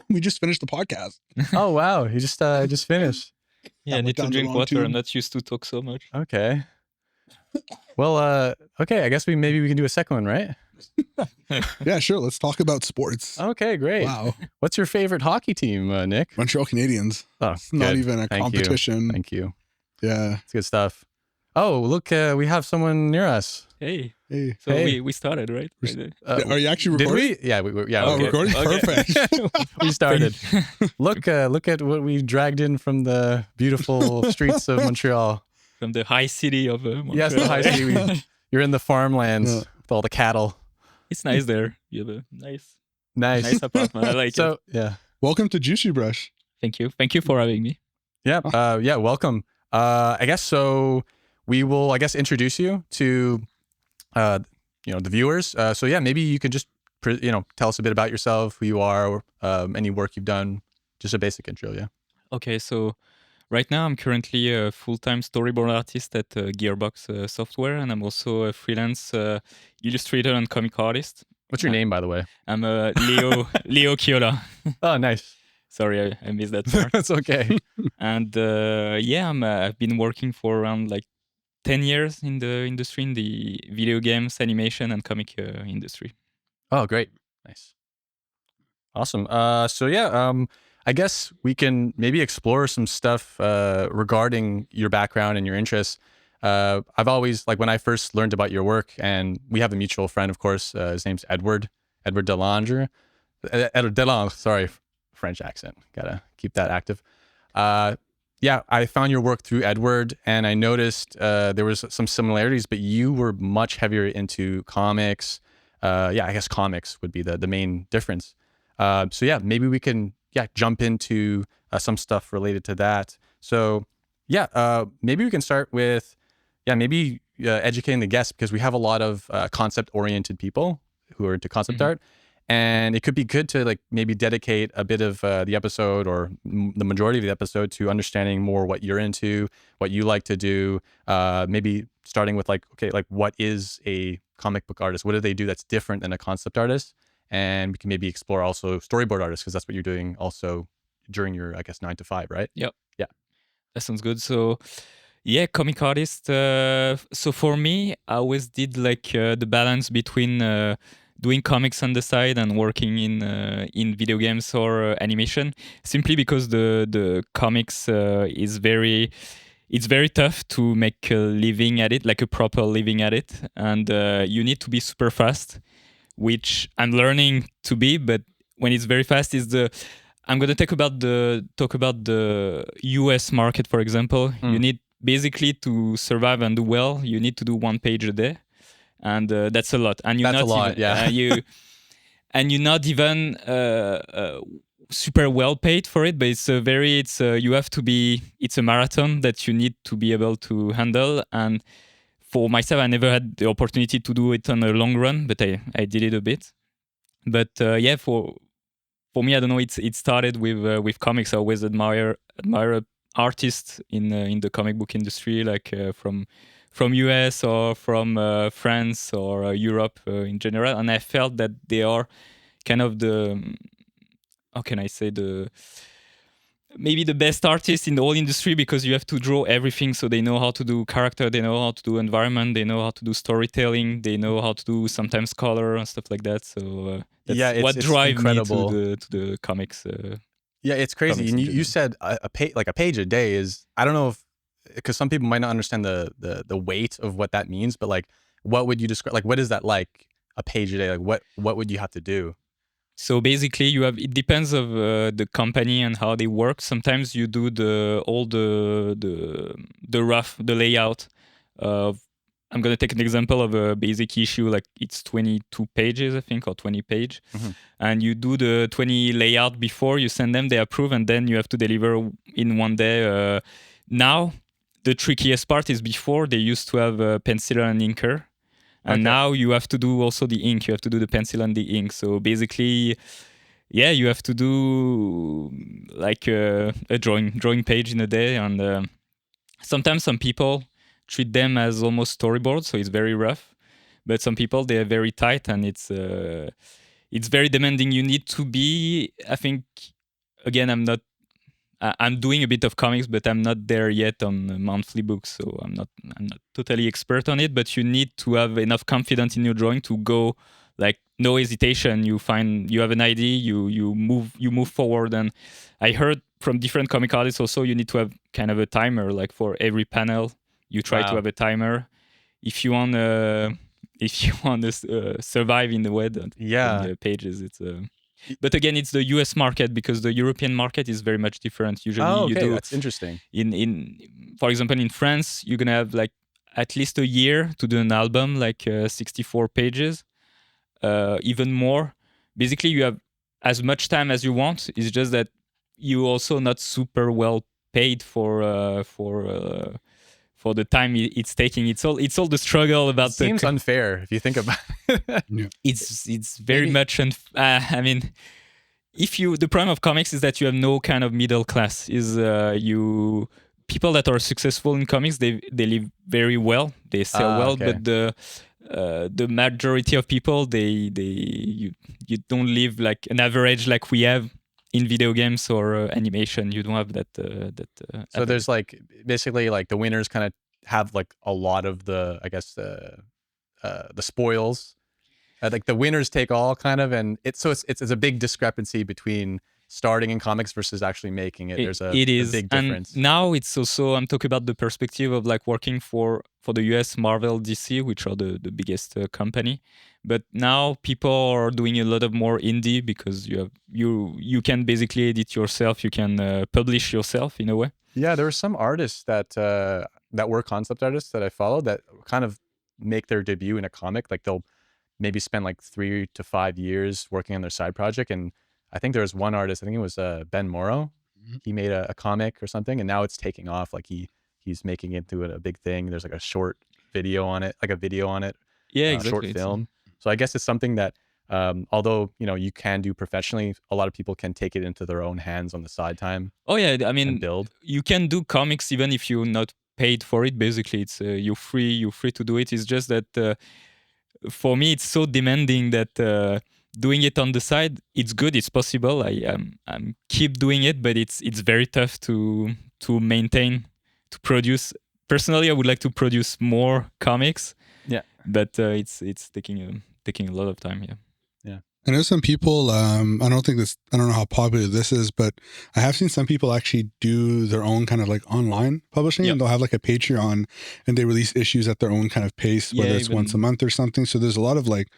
We just finished the podcast. Oh wow, you just finished. Yeah, I need to drink water. I'm not used to talk so much. Okay. Well, okay. I guess maybe we can do a second one, right? Yeah, sure. Let's talk about sports. Okay, great. Wow. What's your favorite hockey team, Nick? Montreal Canadiens. Oh, it's not even a competition. Thank you. Yeah. It's good stuff. Oh, look, we have someone near us. Hey. Hey. So hey. we started, right? Are you actually recording? Did we? Yeah, yeah. Oh, okay. Recording? Okay. Perfect. We started. Look at what we dragged in from the beautiful streets of Montreal. From the high city of Montreal. Yes, the high city. You're in the farmlands with all the cattle. It's nice there. You have a nice apartment. I like it. Yeah. Welcome to Juicy Brush. Thank you for having me. Yeah. Yeah. Welcome. I guess so. We will, introduce you to, the viewers. So yeah, maybe you could just, tell us a bit about yourself, who you are, any work you've done, just a basic intro. Yeah. Okay. So right now I'm currently a full-time storyboard artist at Gearbox Software, and I'm also a freelance illustrator and comic artist. What's your name, by the way? I'm Léo Chiola. Oh, nice. Sorry, I missed that part. That's okay. And I've been working for around 10 years in the industry, in the video games, animation, and comic industry. Oh, great. Nice. Awesome. I guess we can maybe explore some stuff regarding your background and your interests. I've always, when I first learned about your work, and we have a mutual friend, of course, his name's Edward Delange. Edward Delange, sorry, French accent. Gotta keep that active. I found your work through Edward, and I noticed there was some similarities, but you were much heavier into comics. I guess comics would be the main difference. Maybe we can jump into some stuff related to that. So maybe we can start with educating the guests, because we have a lot of concept-oriented people who are into concept art. And it could be good to maybe dedicate a bit of the episode, or the majority of the episode, to understanding more what you're into, what you like to do. Maybe starting with what is a comic book artist? What do they do that's different than a concept artist? And we can maybe explore also storyboard artists, because that's what you're doing also during your, 9 to 5, right? Yep. Yeah. That sounds good. So comic artist. So for me, I always did the balance between doing comics on the side and working in video games or animation, simply because the comics it's very tough to make a living at it, a proper living at it, and you need to be super fast, which I'm learning to be. But when it's very fast, I'm gonna talk about the US market, for example. You need basically to survive and do well. You need to do 1 page a day. And that's a lot, and you're not even super well paid for it. But it's a marathon that you need to be able to handle. And for myself, I never had the opportunity to do it on a long run, but I did it a bit. But for me, I don't know. It started with comics. I always admire artists in the comic book industry, from US or from France or Europe in general. And I felt that they are kind of maybe the best artists in the whole industry, because you have to draw everything. So they know how to do character, they know how to do environment, they know how to do storytelling, they know how to do sometimes color and stuff like that. So that's what drives me to the comics. It's crazy. And you said a page a day is, I don't know if, because some people might not understand the weight of what that means, but what would you describe? What is that like, a page a day? What would you have to do? So basically, it depends of the company and how they work. Sometimes you do the layout. I'm gonna take an example of a basic issue, it's 22 pages, I think, or 20 page, and you do the 20 layout before you send them, they approve, and then you have to deliver in 1 day. Now, the trickiest part is before they used to have a pencil and inker. And now you have to do also the ink. You have to do the pencil and the ink. So basically, you have to do a drawing page in a day. And sometimes some people treat them as almost storyboards, so it's very rough. But some people, they are very tight, and it's very demanding. You need to be, I think, again, I'm doing a bit of comics, but I'm not there yet on monthly books, so I'm not totally expert on it. But you need to have enough confidence in your drawing to go, like, no hesitation. You have an idea, you move forward. And I heard from different comic artists also, you need to have kind of a timer, like for every panel, you try to have a timer if you want to survive in the web on the pages. It's But again, it's the US market, because the European market is very much different. Usually you do, that's interesting. For example, in France, you're gonna have like at least a year to do an album, like 64 pages, even more. Basically, you have as much time as you want. It's just that you also not super well paid for the time it's taking. It's all the struggle about. It seems unfair if you think about it. It's very much I mean, the problem of comics is that you have no kind of middle class. People that are successful in comics, they live very well, they sell well, okay. but the majority of people, you don't live like an average like we have in video games or animation. You don't have that. So there's like basically like the winners kind of have like a lot of the, I guess, the spoils. Like the winners take all kind of, and it's a big discrepancy between starting in comics versus actually making it. There's a big difference. And now it's also, I'm talking about the perspective of like working for the US, Marvel, DC, which are the biggest company. But now people are doing a lot of more indie, because you can basically edit yourself, you can publish yourself in a way. Yeah, there were some artists that were concept artists that I followed that kind of make their debut in a comic. Like they'll maybe spend like 3 to 5 years working on their side project. And I think there was one artist, I think it was Ben Morrow. Mm-hmm. He made a comic or something, and now it's taking off. Like he's making it into a big thing. There's like a short video on it, like a video on it. Yeah, exactly. Short film. So I guess it's something that, although, you can do professionally, a lot of people can take it into their own hands on the side time. Oh yeah, I mean, build. You can do comics even if you're not paid for it. Basically, it's you're free to do it. It's just that for me, it's so demanding that doing it on the side, it's good, it's possible. I'm keep doing it, but it's very tough to maintain, to produce. Personally, I would like to produce more comics. Yeah, but it's taking a lot of time. Yeah. I know some people, I don't know how popular this is, but I have seen some people actually do their own kind of like online publishing. Yep. And they'll have like a Patreon, and they release issues at their own kind of pace, whether it's once a month or something. So there's a lot of like,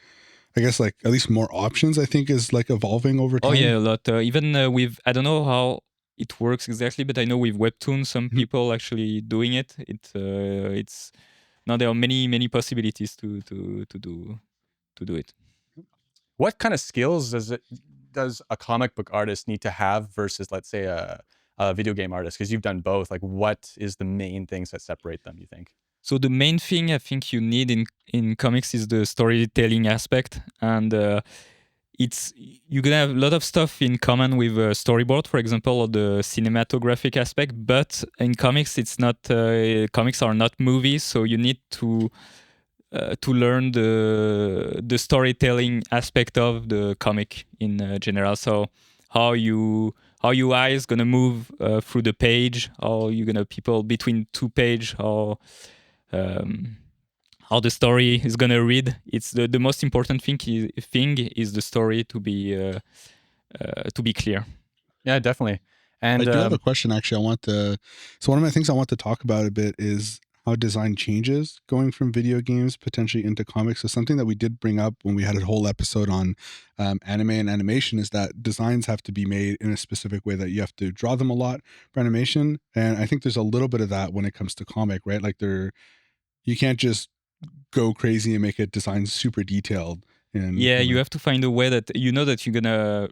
I guess like at least more options, I think, is like evolving over time. Oh yeah, a lot. Even with, I don't know how it works exactly, but I know with Webtoon, some people actually doing it. It's now there are many possibilities to do it. What kind of skills does a comic book artist need to have versus, let's say, a video game artist? Because you've done both. Like, what is the main things that separate them, you think? So the main thing I think you need in comics is the storytelling aspect, and you're gonna have a lot of stuff in common with Storyboard, for example, or the cinematographic aspect. But in comics, it's not. Comics are not movies, so you need to learn the storytelling aspect of the comic in general. So how your eyes gonna move through the page, how you're gonna people between two page, how the story is gonna read. It's the most important thing is the story to be clear. Yeah, definitely. And I do have a question actually. So one of my things I want to talk about a bit is how design changes going from video games potentially into comics. So something that we did bring up when we had a whole episode on anime and animation is that designs have to be made in a specific way, that you have to draw them a lot for animation. And I think there's a little bit of that when it comes to comic, right? Like you can't just go crazy and make a design super detailed. You have to find a way that that you're gonna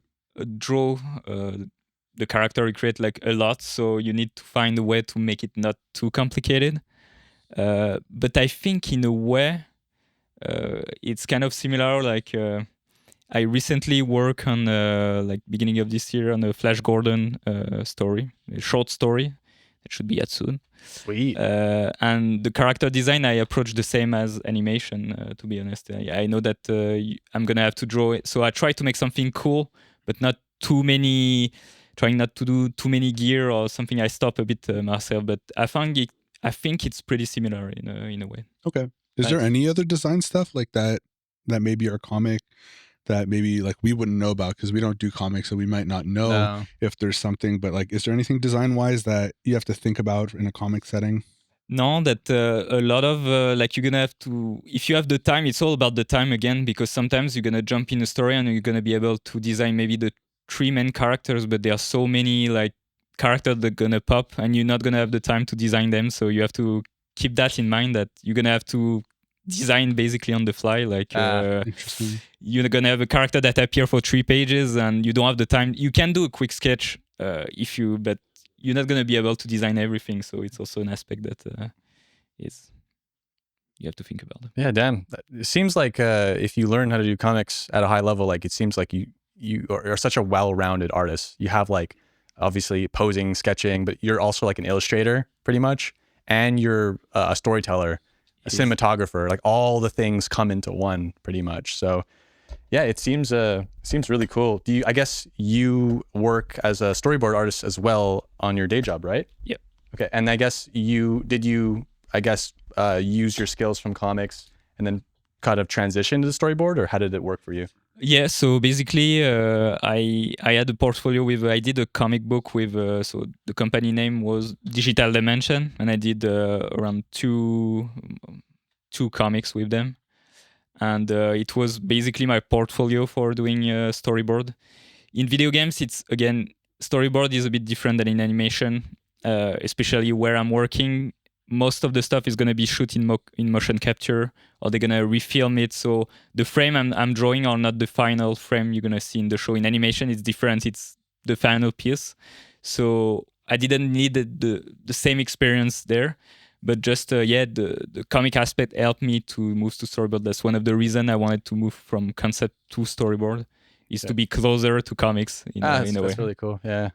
draw the character you create like a lot. So you need to find a way to make it not too complicated. But I think in a way, it's kind of similar. Like I recently worked on like beginning of this year on a Flash Gordon story, a short story It should be out soon. Sweet. And the character design, I approach the same as animation, to be honest. I know that I'm going to have to draw it. So I try to make something cool, but not too many, trying not to do too many gear or something. I stop a bit myself, but I think it's pretty similar in a way. Okay. Is there any other design stuff like that maybe our comic that maybe like we wouldn't know about because we don't do comics, so we might not know if there's something, but like, is there anything design wise that you have to think about in a comic setting? No, that a lot of like you're gonna have to, if you have the time, it's all about the time again, because sometimes you're gonna jump in a story and you're gonna be able to design maybe the 3 main characters, but there are so many like characters that are gonna pop and you're not gonna have the time to design them. So you have to keep that in mind, that you're gonna have to design basically on the fly. Like Interesting. you're gonna have a character that appear for 3 pages and you don't have the time. You can do a quick sketch but you're not gonna be able to design everything. So it's also an aspect that is you have to think about. Yeah, damn. It seems like if you learn how to do comics at a high level, like it seems like you are such a well-rounded artist. You have like obviously posing, sketching, but you're also like an illustrator pretty much, and you're a storyteller, a cinematographer. Like all the things come into one pretty much. So yeah, it seems really cool. I guess you work as a storyboard artist as well on your day job, right? Yeah. Okay, and I guess use your skills from comics and then kind of transition to the storyboard, or how did it work for you? Yeah, so basically, I had a portfolio I did a comic book with, so the company name was Digital Dimension, and I did around two comics with them. And it was basically my portfolio for doing storyboard. In video games, it's, again, storyboard is a bit different than in animation, especially where I'm working. Most of the stuff is going to be shot in motion capture, or they're going to refilm it. So the frame I'm drawing are not the final frame you're going to see in the show. In animation, it's different. It's the final piece. So I didn't need the same experience there. But just, the comic aspect helped me to move to storyboard. That's one of the reasons I wanted to move from concept to storyboard, is to be closer to comics in a way. That's really cool. Yeah.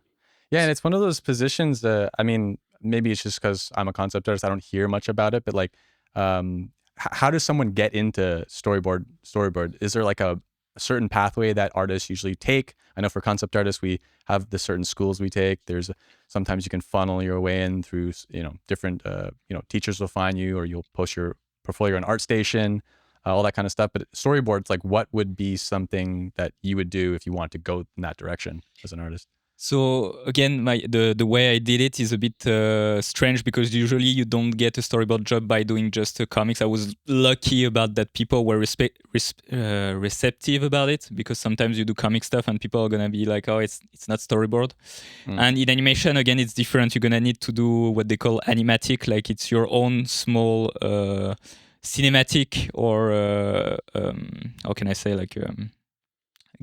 Yeah, and it's one of those positions that, I mean, maybe it's just because I'm a concept artist, I don't hear much about it, but like, how does someone get into storyboard? Is there like a certain pathway that artists usually take? I know for concept artists, we have the certain schools we take. There's sometimes you can funnel your way in through, different, teachers will find you, or you'll post your portfolio on ArtStation, all that kind of stuff. But storyboards, like, what would be something that you would do if you want to go in that direction as an artist? So again, the way I did it is a bit strange, because usually you don't get a storyboard job by doing just comics. I was lucky about that. People were receptive about it, because sometimes you do comic stuff and people are gonna be like, "Oh, it's not storyboard." And in animation, again, it's different. You're gonna need to do what they call animatic, like it's your own small cinematic, or how can I say, like.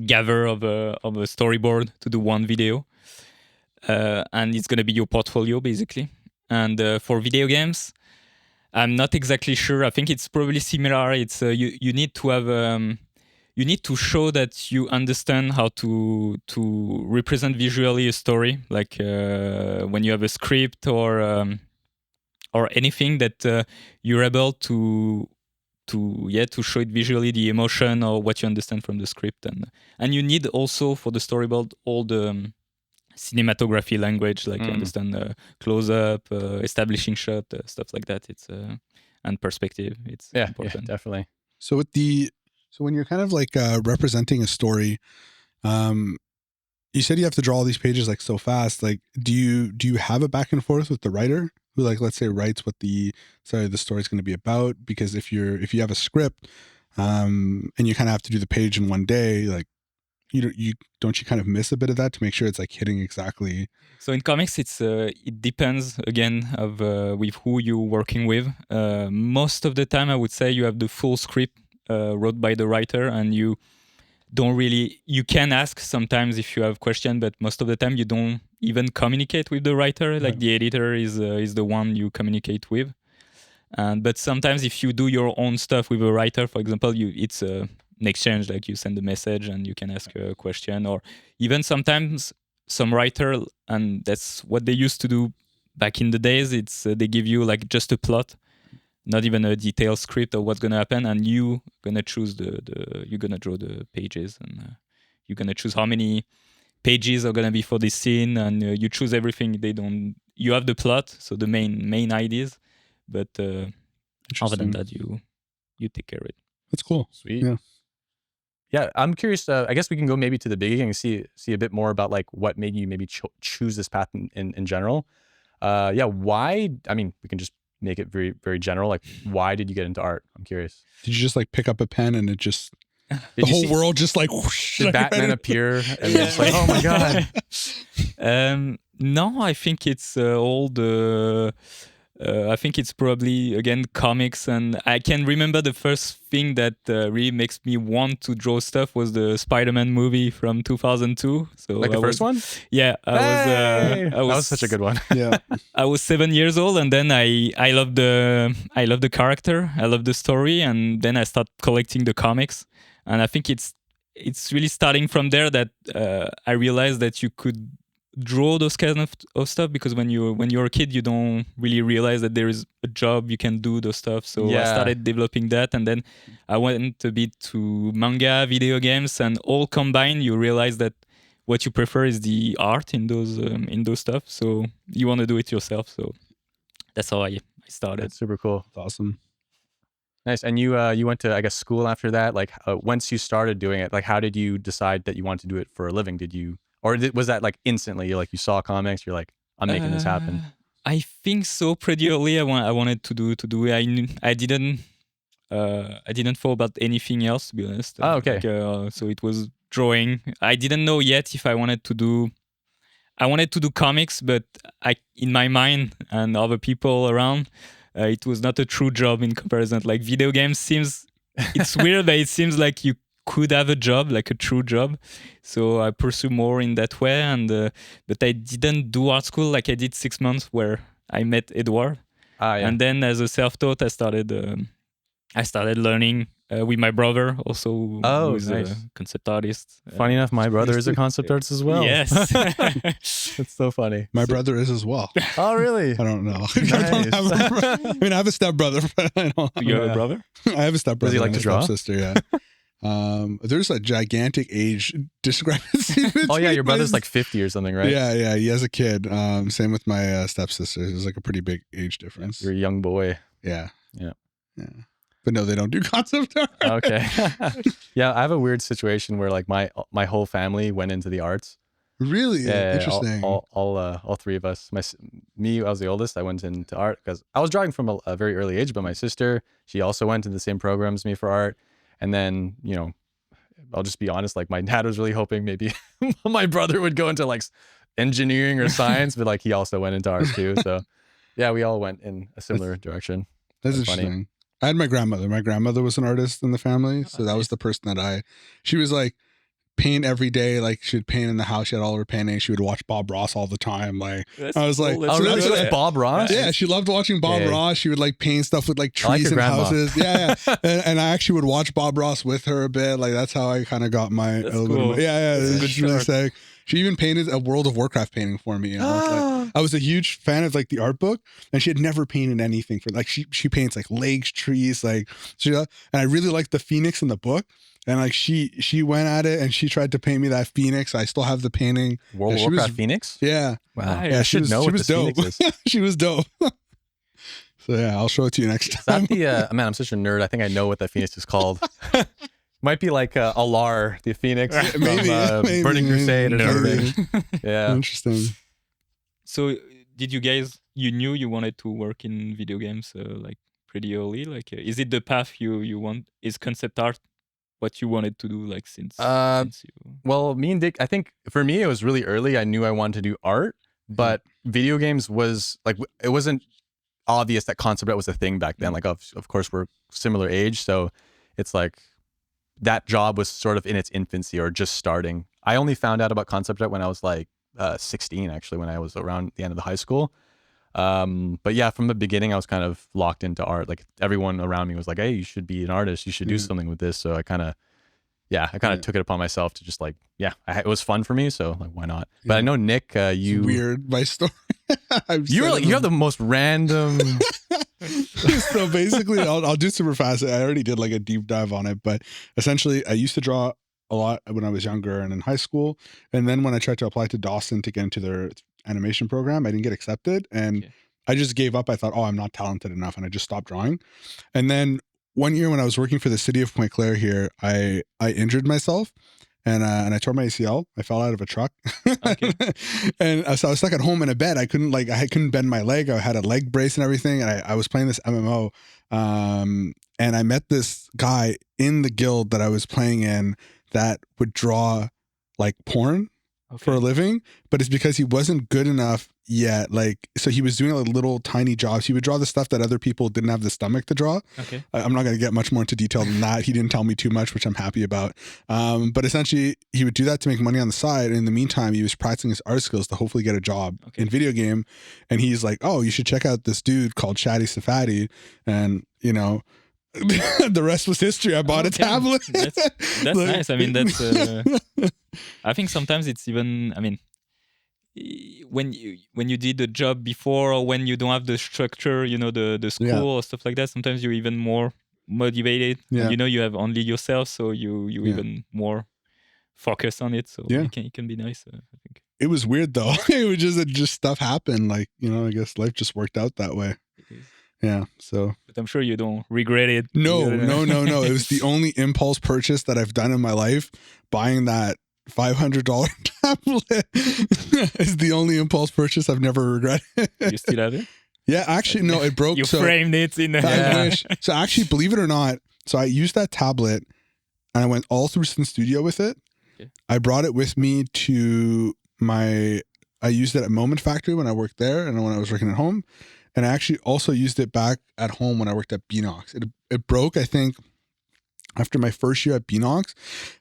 Gather of a storyboard to do one video, and it's going to be your portfolio basically. And for video games, I'm not exactly sure. I think it's probably similar. It's you need to have you need to show that you understand how to represent visually a story, like when you have a script or anything, that you're able to show it visually, the emotion or what you understand from the script. And you need also for the storyboard all the cinematography language, like you understand close-up, establishing shot, stuff like that. It's and perspective. It's important. Yeah, definitely. So when you're kind of like representing a story, you said you have to draw all these pages like so fast. Like, do you have a back and forth with the writer who, like, let's say, writes what the story's going to be about? Because if you have a script, and you kind of have to do the page in one day, like, you kind of miss a bit of that to make sure it's like hitting exactly. So in comics, it's it depends again of with who you're working with. Most of the time, I would say you have the full script wrote by the writer, and you can ask sometimes if you have question, but most of the time you don't even communicate with the writer. Like the editor is the one you communicate with. But sometimes if you do your own stuff with a writer, for example, it's an exchange, like you send a message and you can ask a question, or even sometimes some writer, and that's what they used to do back in the days, it's they give you like just a plot, not even a detailed script of what's gonna happen, and you gonna choose you're gonna draw the pages, and you're gonna choose how many pages are gonna be for this scene, and you choose everything. They don't. You have the plot, so the main ideas, but other than that, you take care of it. That's cool. Sweet. Yeah, I'm curious. I guess we can go maybe to the beginning and see a bit more about like what made you maybe choose this path in general. Yeah, why? I mean, we can just make it very, very general. Like, why did you get into art? I'm curious. Did you just like pick up a pen and it just the whole world just like whoosh, did Batman appear and it's like, oh my god? No, I think it's all the. I think it's probably again comics, and I can remember the first thing that really makes me want to draw stuff was the Spider-Man movie from 2002. So like the first one? Yeah, that was such a good one. Yeah, I was 7 years old, and then I loved the character, I loved the story, and then I started collecting the comics, and I think it's really starting from there that I realized that you could draw those kind of stuff, because when you're a kid you don't really realize that there is a job you can do those stuff. So I started developing that, and then I went a bit to manga, video games, and all combined you realize that what you prefer is the art in those stuff, so you want to do it yourself. So that's how I started. That's super cool. that's awesome. Nice. And you went to, I guess, school after that. Like once you started doing it, like how did you decide that you wanted to do it for a living? Or was that like instantly? You're like, you saw comics, you're like, I'm making this happen. I think so. Pretty early, I wanted to do it. I didn't thought about anything else, to be honest. Oh, okay. So it was drawing. I didn't know yet if I wanted to do comics, but in my mind and other people around, it was not a true job in comparison. Like video games it's weird, but it seems like you could have a job, like a true job. So I pursue more in that way, and but I didn't do art school. Like I did 6 months where I met Edward, and then as a self-taught, I started learning with my brother, also who's nice. a concept artist. Funny enough, my brother is a concept artist as well. Yes. It's so funny. My brother is as well. Oh, really? I don't know. Nice. I mean, I have a stepbrother, but I don't. Do you have a brother? I have a stepbrother. Does he like and to a draw? Stepsister, yeah. There's a gigantic age discrepancy. Oh yeah, your between brother's like 50 or something, right? Yeah. He has a kid. Same with my stepsister. There's like a pretty big age difference. You're a young boy. Yeah. Yeah. But no, they don't do concept art. Okay. Yeah, I have a weird situation where like my whole family went into the arts. Really? Yeah, Interesting. all three of us. I was the oldest. I went into art because I was drawing from a very early age, but my sister, she also went to the same program as me for art. And then, I'll just be honest, like my dad was really hoping maybe my brother would go into like engineering or science, but like he also went into art too. So yeah, we all went in a similar direction. That's interesting. Funny. I had my grandmother. My grandmother was an artist in the family. So that was the person that she was like paint every day. Like she would paint in the house. She had all her painting. She would watch Bob Ross all the time. Like I was like, oh, really? So Bob Ross? Yeah, she loved watching Bob Ross. She would like paint stuff with like trees and houses. Yeah. and I actually would watch Bob Ross with her a bit. Like that's how I kind of got my cool. Yeah, it's really sick. She even painted a World of Warcraft painting for me. I was a huge fan of like the art book, and she had never painted anything for like she paints like lakes, trees, like and I really liked the phoenix in the book. And like she went at it and she tried to paint me that phoenix. I still have the painting. World of Warcraft Phoenix? Yeah. Wow. Yeah, she was dope. She was dope. So yeah, I'll show it to you next time. Is that man, I'm such a nerd. I think I know what that phoenix is called. Might be like Alar, the phoenix from maybe, Burning Crusade or something. Yeah. Interesting. So did you guys, you knew you wanted to work in video games like pretty early? Like is it the path you want? Is concept art what you wanted to do like since you... Well, me and Dick, I think for me it was really early. I knew I wanted to do art, but video games was like, it wasn't obvious that concept art was a thing back then. Like of course we're similar age, so it's like that job was sort of in its infancy or just starting. I only found out about concept art when I was like 16, actually, when I was around the end of the high school. But yeah, from the beginning, I was kind of locked into art. Like everyone around me was like, hey, you should be an artist. You should do something with this. So I kind of took it upon myself to just like, it was fun for me. So like, why not? But I know Nick, it's weird, my story. You have the most random. So basically, I'll do super fast. I already did like a deep dive on it, but essentially, I used to draw a lot when I was younger and in high school. And then when I tried to apply to Dawson to get into their animation program, I didn't get accepted, and I just gave up. I thought, oh, I'm not talented enough, and I just stopped drawing. And then one year when I was working for the city of Pointe Claire here, I injured myself. And I tore my ACL. I fell out of a truck, and so I was stuck at home in a bed. I couldn't bend my leg. I had a leg brace and everything. And I was playing this MMO, and I met this guy in the guild that I was playing in that would draw like porn for a living, but it's because he wasn't good enough yet. Like, so he was doing like little tiny jobs. He would draw the stuff that other people didn't have the stomach to draw. I'm not going to get much more into detail than that. He didn't tell me too much, which I'm happy about. But essentially he would do that to make money on the side. And in the meantime, he was practicing his art skills to hopefully get a job in video game. And he's like, oh, you should check out this dude called Shadi Safadi. And, you know, the rest was history. I bought a tablet. That's like, nice. I mean, that's. I think sometimes it's even. I mean, when you did the job before, or when you don't have the structure, you know, the school or stuff like that. Sometimes you're even more motivated. And, you know, you have only yourself, so you even more focus on it. So it can be nice. I think it was weird though. It just stuff happened. Like, you know, I guess life just worked out that way. Yeah, so. But I'm sure you don't regret it. No. It was the only impulse purchase that I've done in my life. Buying that $500 tablet is the only impulse purchase I've never regretted. You still have it? Yeah, actually, no, it broke. You framed it in the I wish. So actually, believe it or not, so I used that tablet and I went all through Sin Studio with it. I brought it with me to I used it at Moment Factory when I worked there and when I was working at home. And I actually also used it back at home when I worked at Beanox. It broke, I think, after my first year at Beanox,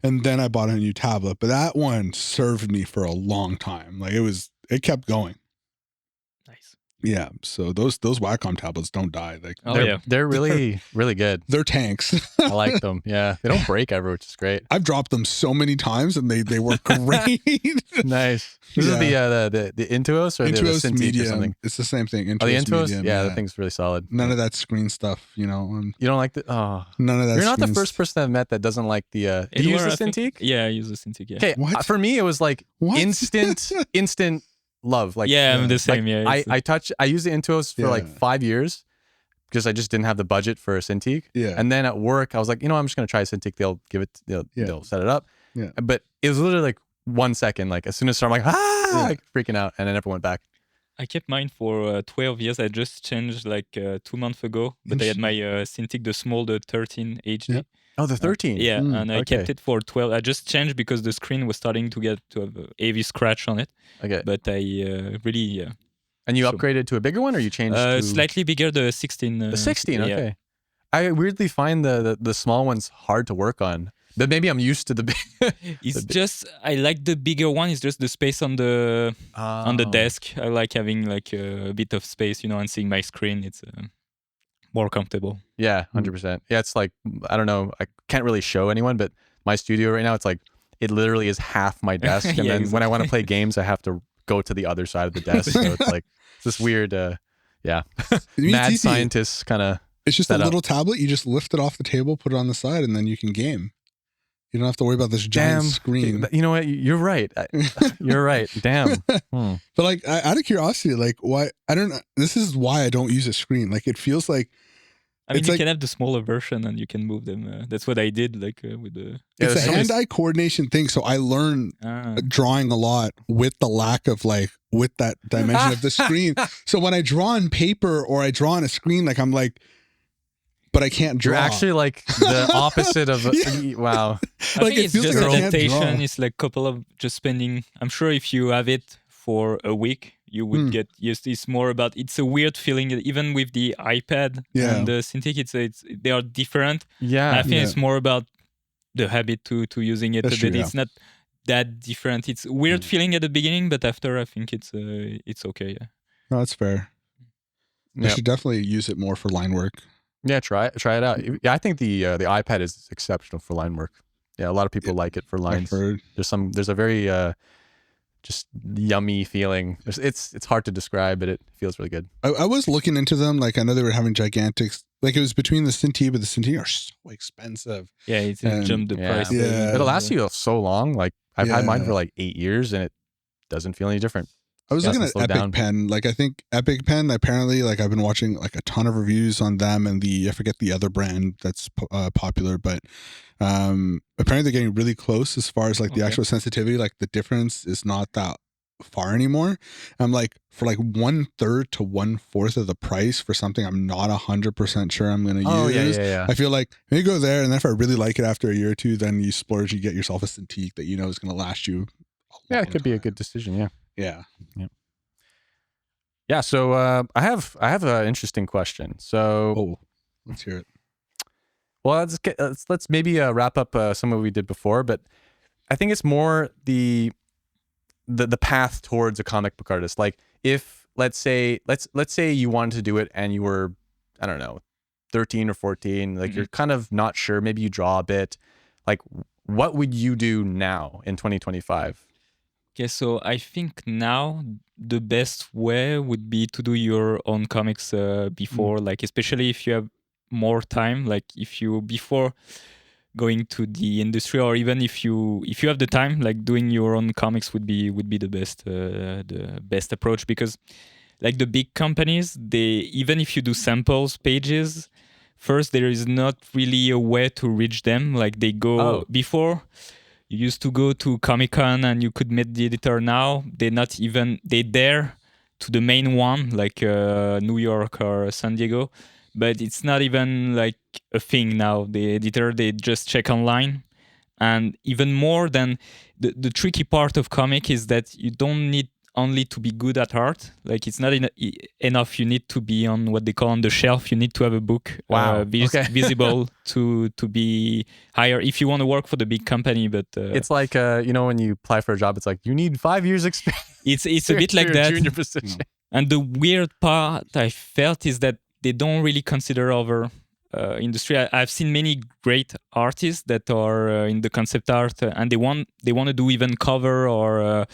and then I bought a new tablet. But that one served me for a long time. Like it kept going. Nice. Yeah. So those Wacom tablets don't die. Like they're really really good. They're tanks. I like them. Yeah, they don't break ever, which is great. I've dropped them so many times, and they work great. Nice. This is the Intuos or Intuos the Cintiq Medium. Or something. It's the same thing. The Intuos? Medium, yeah, that thing's really solid. None of that screen stuff, you know. You don't like the none of that. You're not the first person I've met that doesn't like the. Do you use the Cintiq? Yeah, I use the Cintiq. Yeah. Okay, for me it was like instant love. Like I'm the same. Like, I used the Intuos for like 5 years because I just didn't have the budget for a Cintiq. Yeah. And then at work I was like, you know, I'm just gonna try a Cintiq. They'll set it up. Yeah. But it was literally like 1 second. Like as soon as I'm like like freaking out, and I never went back. I kept mine for 12 years. I just changed like 2 months ago, but I had my Cintiq, the small, the 13 HD. Yeah. Oh, the 13. And I kept it for 12. I just changed because the screen was starting to have a heavy scratch on it. Okay. But I really. And you upgraded to a bigger one, or you changed? Slightly bigger, the 16. The 16. Okay. I weirdly find the small ones hard to work on. But maybe I'm used to the big. It's just I like the bigger one. It's just the space on the desk. I like having like a bit of space, you know, and seeing my screen. It's more comfortable. Yeah, 100%. Yeah, it's like I don't know. I can't really show anyone, but my studio right now, it's like it literally is half my desk, and then when I want to play games, I have to go to the other side of the desk. So it's like it's this weird, mad scientist kind of. It's just a little tablet. You just lift it off the table, put it on the side, and then you can game. You don't have to worry about this giant screen. You know what? You're right. You're right. Damn. But like, out of curiosity, like, why? I don't know. This is why I don't use a screen. Like, it feels like. I mean, you can have the smaller version and you can move them. That's what I did, like with the. It's a hand-eye coordination thing. So I learned drawing a lot with the lack of with that dimension of the screen. So when I draw on paper or I draw on a screen, like I'm like. But I can't draw. You're actually like the opposite of wow. I think it's just adaptation. It's like a couple of just spending. I'm sure if you have it for a week, you would get used. It's more about. It's a weird feeling. Even with the iPad and the Cintiq, they are different. Yeah, and I think it's more about the habit to using it. That's true, It's not that different. It's a weird feeling at the beginning, but after I think it's okay. Yeah. No, that's fair. I should definitely use it more for line work. Yeah, try it out. Yeah, I think the iPad is exceptional for line work. Yeah, a lot of people like it for lines. There's a very just yummy feeling. It's hard to describe, but it feels really good. I was looking into them. Like, I know they were having gigantic, like, it was between the Cintiq, but the Cintiq are so expensive. Yeah, it And- jumped the price. Yeah. It'll last you so long. Like, I've had mine Yeah. for like 8 years, and it doesn't feel any different. I was looking at Slow Epic down. Pen. Like, I think Epic Pen, apparently, like, I've been watching like a ton of reviews on them and I forget the other brand that's popular, but apparently they're getting really close as far as like the Okay. actual sensitivity. Like, the difference is not that far anymore. I'm like, for like 1/3 to 1/4 of the price for something I'm not 100% sure I'm going to Oh use. yeah. I feel like maybe go there, and then if I really like it after a year or two, then you splurge, you get yourself a Cintiq that you know is going to last you. Yeah, it could be a good decision. Yeah. Yeah. Yeah. So I have an interesting question. So Oh, let's hear it. well, let's maybe wrap up some of what we did before, but I think it's more the path towards a comic book artist. Like, if let's say you wanted to do it and you were, I don't know, 13 or 14, like you're kind of not sure, maybe you draw a bit. Like, what would you do now in 2025? Okay, so I think now the best way would be to do your own comics before, like, especially if you have more time, like if you before going to the industry, or even if you have the time, like doing your own comics would be the best approach, because like the big companies, they, even if you do samples pages, first there is not really a way to reach them. Like, they go before. You used to go to Comic-Con and you could meet the editor. Now they dare to the main one, like New York or San Diego, but it's not even like a thing now. The editor, they just check online. And even more than the tricky part of comic is that you don't need only to be good at art. Like, it's not enough. You need to be on what they call on the shelf. You need to have a book visible to be higher if you want to work for the big company. But it's like when you apply for a job, it's like you need 5 years experience. It's a bit like that. Junior position. And the weird part I felt is that they don't really consider other industry. I've seen many great artists that are in the concept art, and they want to do even cover or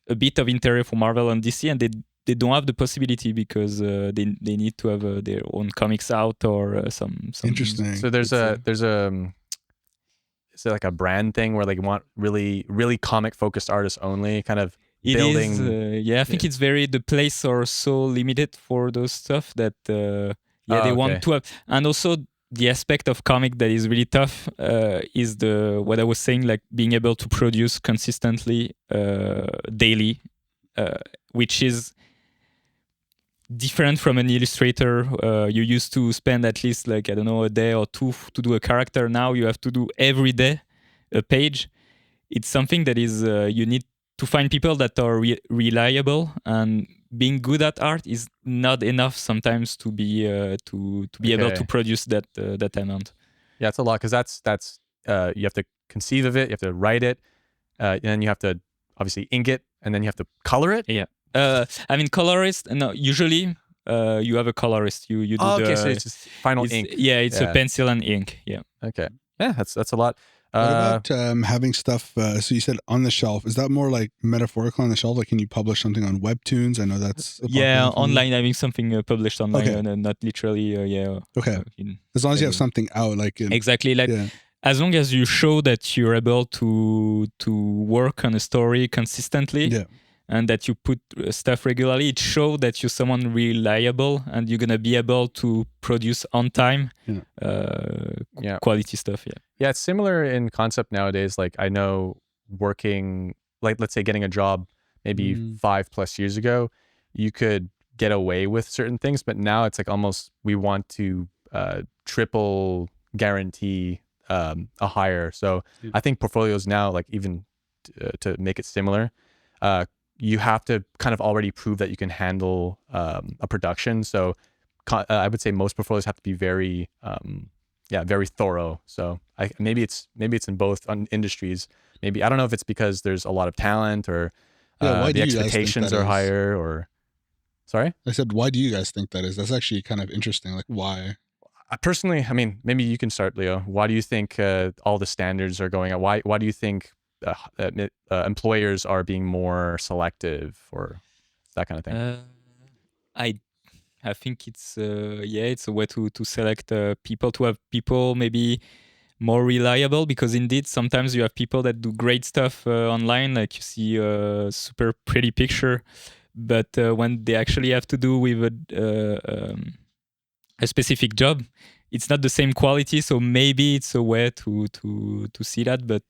a bit of interior for Marvel and DC, and they don't have the possibility because they need to have their own comics out or some. Interesting. So there's is it like a brand thing where like want really really comic focused artists only, kind of building? It is, I think it's very, the place are so limited for those stuff that they want to have. And also the aspect of comic that is really tough is what I was saying, like being able to produce consistently daily, which is different from an illustrator. You used to spend at least, like, I don't know, a day or two to do a character. Now you have to do every day a page. It's something that is you need to find people that are reliable, and being good at art is not enough sometimes to be able to produce that amount. Yeah, it's a lot, because that's you have to conceive of it, you have to write it, and then you have to obviously ink it, and then you have to color it. Yeah. I mean, colorist. No, usually you have a colorist. You do so it's just final ink. Yeah, it's a pencil and ink. Yeah. Okay. Yeah, that's a lot. What about having stuff? So you said on the shelf. Is that more like metaphorical on the shelf? Like, can you publish something on webtoons? I know that's online. Having something published online, not literally. Okay. As long as you have something out, like exactly, like as long as you show that you're able to work on a story consistently. And that you put stuff regularly, it shows that you're someone reliable and you're gonna be able to produce on time, quality stuff. Yeah, it's similar in concept nowadays. Like, I know working, like, let's say getting a job maybe 5+ years ago, you could get away with certain things, but now it's like almost we want to triple guarantee a hire. So I think portfolios now, like, even to make it similar, you have to kind of already prove that you can handle a production. So I would say most portfolios have to be very, very thorough. So maybe it's in both industries. Maybe, I don't know if it's because there's a lot of talent, or the expectations are higher, or sorry? I said, why do you guys think that is? That's actually kind of interesting. Like, why? Personally, I mean, maybe you can start, Leo. Why do you think all the standards are going up? Why do you think employers are being more selective or that kind of thing? I I think it's it's a way to select people, to have people maybe more reliable, because indeed sometimes you have people that do great stuff online, like you see a super pretty picture, but when they actually have to do with a specific job, it's not the same quality. So maybe it's a way to see that, but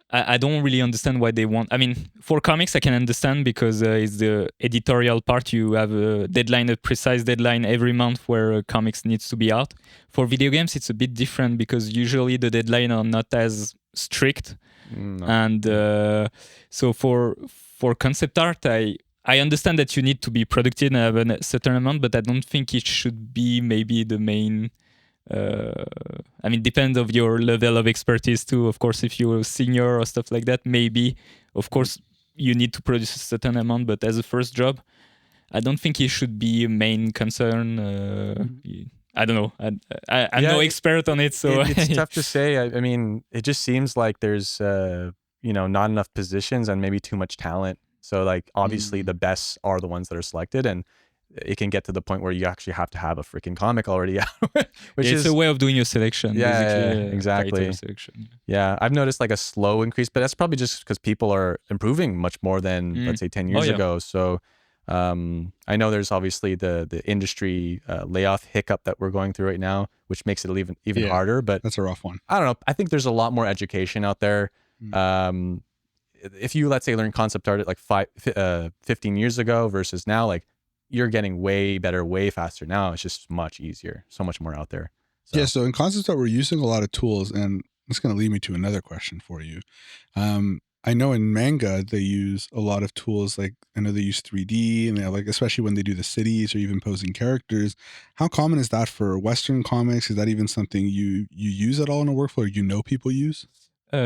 I don't really understand why they want. I mean, for comics, I can understand because it's the editorial part. You have a deadline, a precise deadline every month where comics needs to be out. For video games, it's a bit different because usually the deadline are not as strict. No. And so for concept art, I understand that you need to be productive and have a certain amount, but I don't think it should be maybe the main. I mean, depends of your level of expertise too. Of course, if you're a senior or stuff like that, maybe, of course, you need to produce a certain amount. But as a first job, I don't think it should be a main concern. I don't know. I'm no expert on it, so it's tough to say. I mean, it just seems like there's not enough positions and maybe too much talent. So like obviously the best are the ones that are selected, and it can get to the point where you actually have to have a freaking comic already out, which it's is a way of doing a selection. Basically, exactly. Selection. Yeah, I've noticed like a slow increase, but that's probably just because people are improving much more than let's say 10 years ago. So I know there's obviously the industry layoff hiccup that we're going through right now, which makes it even harder. But that's a rough one. I don't know. I think there's a lot more education out there. If you, let's say, learn concept art like 15 years ago versus now, like you're getting way better, way faster now. It's just much easier, so much more out there. So. Yeah. So in concept art, we're using a lot of tools, and it's going to lead me to another question for you. I know in manga they use a lot of tools. Like I know they use 3D, and they like, especially when they do the cities or even posing characters. How common is that for Western comics? Is that even something you use at all in a workflow, or people use?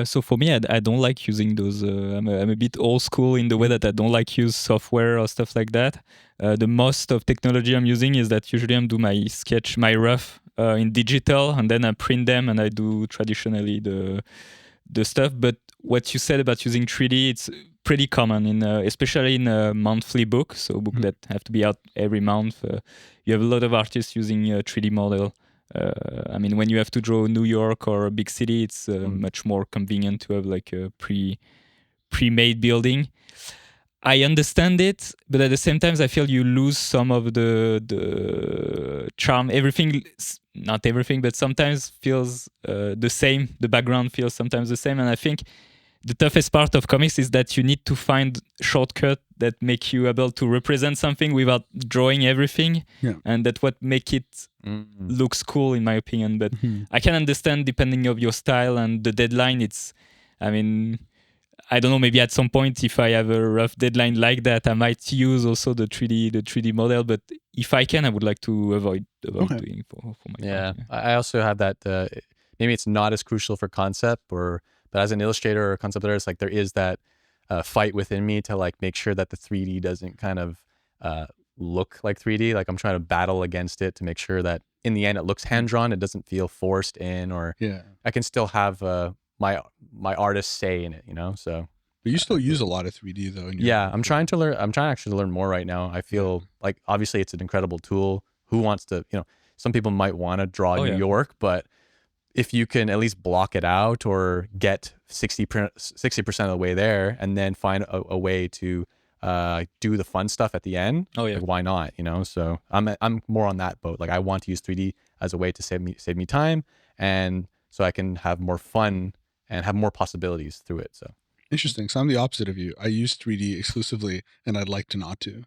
So for me, I don't like using those. I'm a bit old school in the way that I don't like use software or stuff like that. The most of technology I'm using is that usually I'm do my sketch, my rough in digital, and then I print them and I do traditionally the stuff. But what you said about using 3D, it's pretty common in especially in a monthly book, so book that have to be out every month. You have a lot of artists using a 3D model. I mean, when you have to draw New York or a big city, it's much more convenient to have like a pre-made building. I understand it, but at the same time, I feel you lose some of the charm. Everything, not everything, but sometimes feels the same. The background feels sometimes the same, and I think the toughest part of comics is that you need to find shortcuts that make you able to represent something without drawing everything, and that's what make it looks cool in my opinion. But I can understand depending of your style and the deadline. I mean, I don't know, maybe at some point if I have a rough deadline like that, I might use also the 3D model. But if I can, I would like to avoid doing for my part. Yeah, I also have that. Maybe it's not as crucial for concept, but as an illustrator or concept artist, like there is that fight within me to like make sure that the 3D doesn't kind of look like 3D. Like I'm trying to battle against it to make sure that in the end it looks hand drawn. It doesn't feel forced in, or I can still have my artist say in it, so. But you still use a lot of 3D though. I'm trying to learn. I'm trying actually to learn more right now. I feel like obviously it's an incredible tool. Who wants to, some people might want to draw New York, but if you can at least block it out or get 60% of the way there and then find a way to do the fun stuff at the end, like why not, So I'm more on that boat. Like I want to use 3D as a way to save me time, and so I can have more fun and have more possibilities through it. So interesting. So I'm the opposite of you. I use 3D exclusively, and I'd like to not to.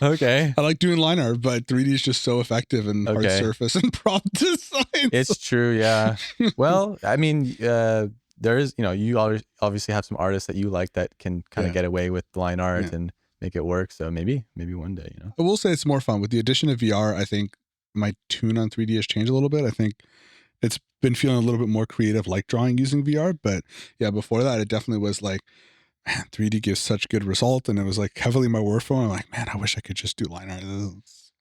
Okay. I like doing line art, but 3D is just so effective in hard surface and prompt design. It's true, yeah. Well, I mean, there is, you obviously have some artists that you like that can kind of get away with line art and make it work. So maybe one day, I will say it's more fun with the addition of VR. I think my tune on 3D has changed a little bit. I think it's been feeling a little bit more creative, like drawing using VR. But yeah, before that, it definitely was like, man, 3D gives such good result, and it was like heavily my workflow. I'm like, man, I wish I could just do line art.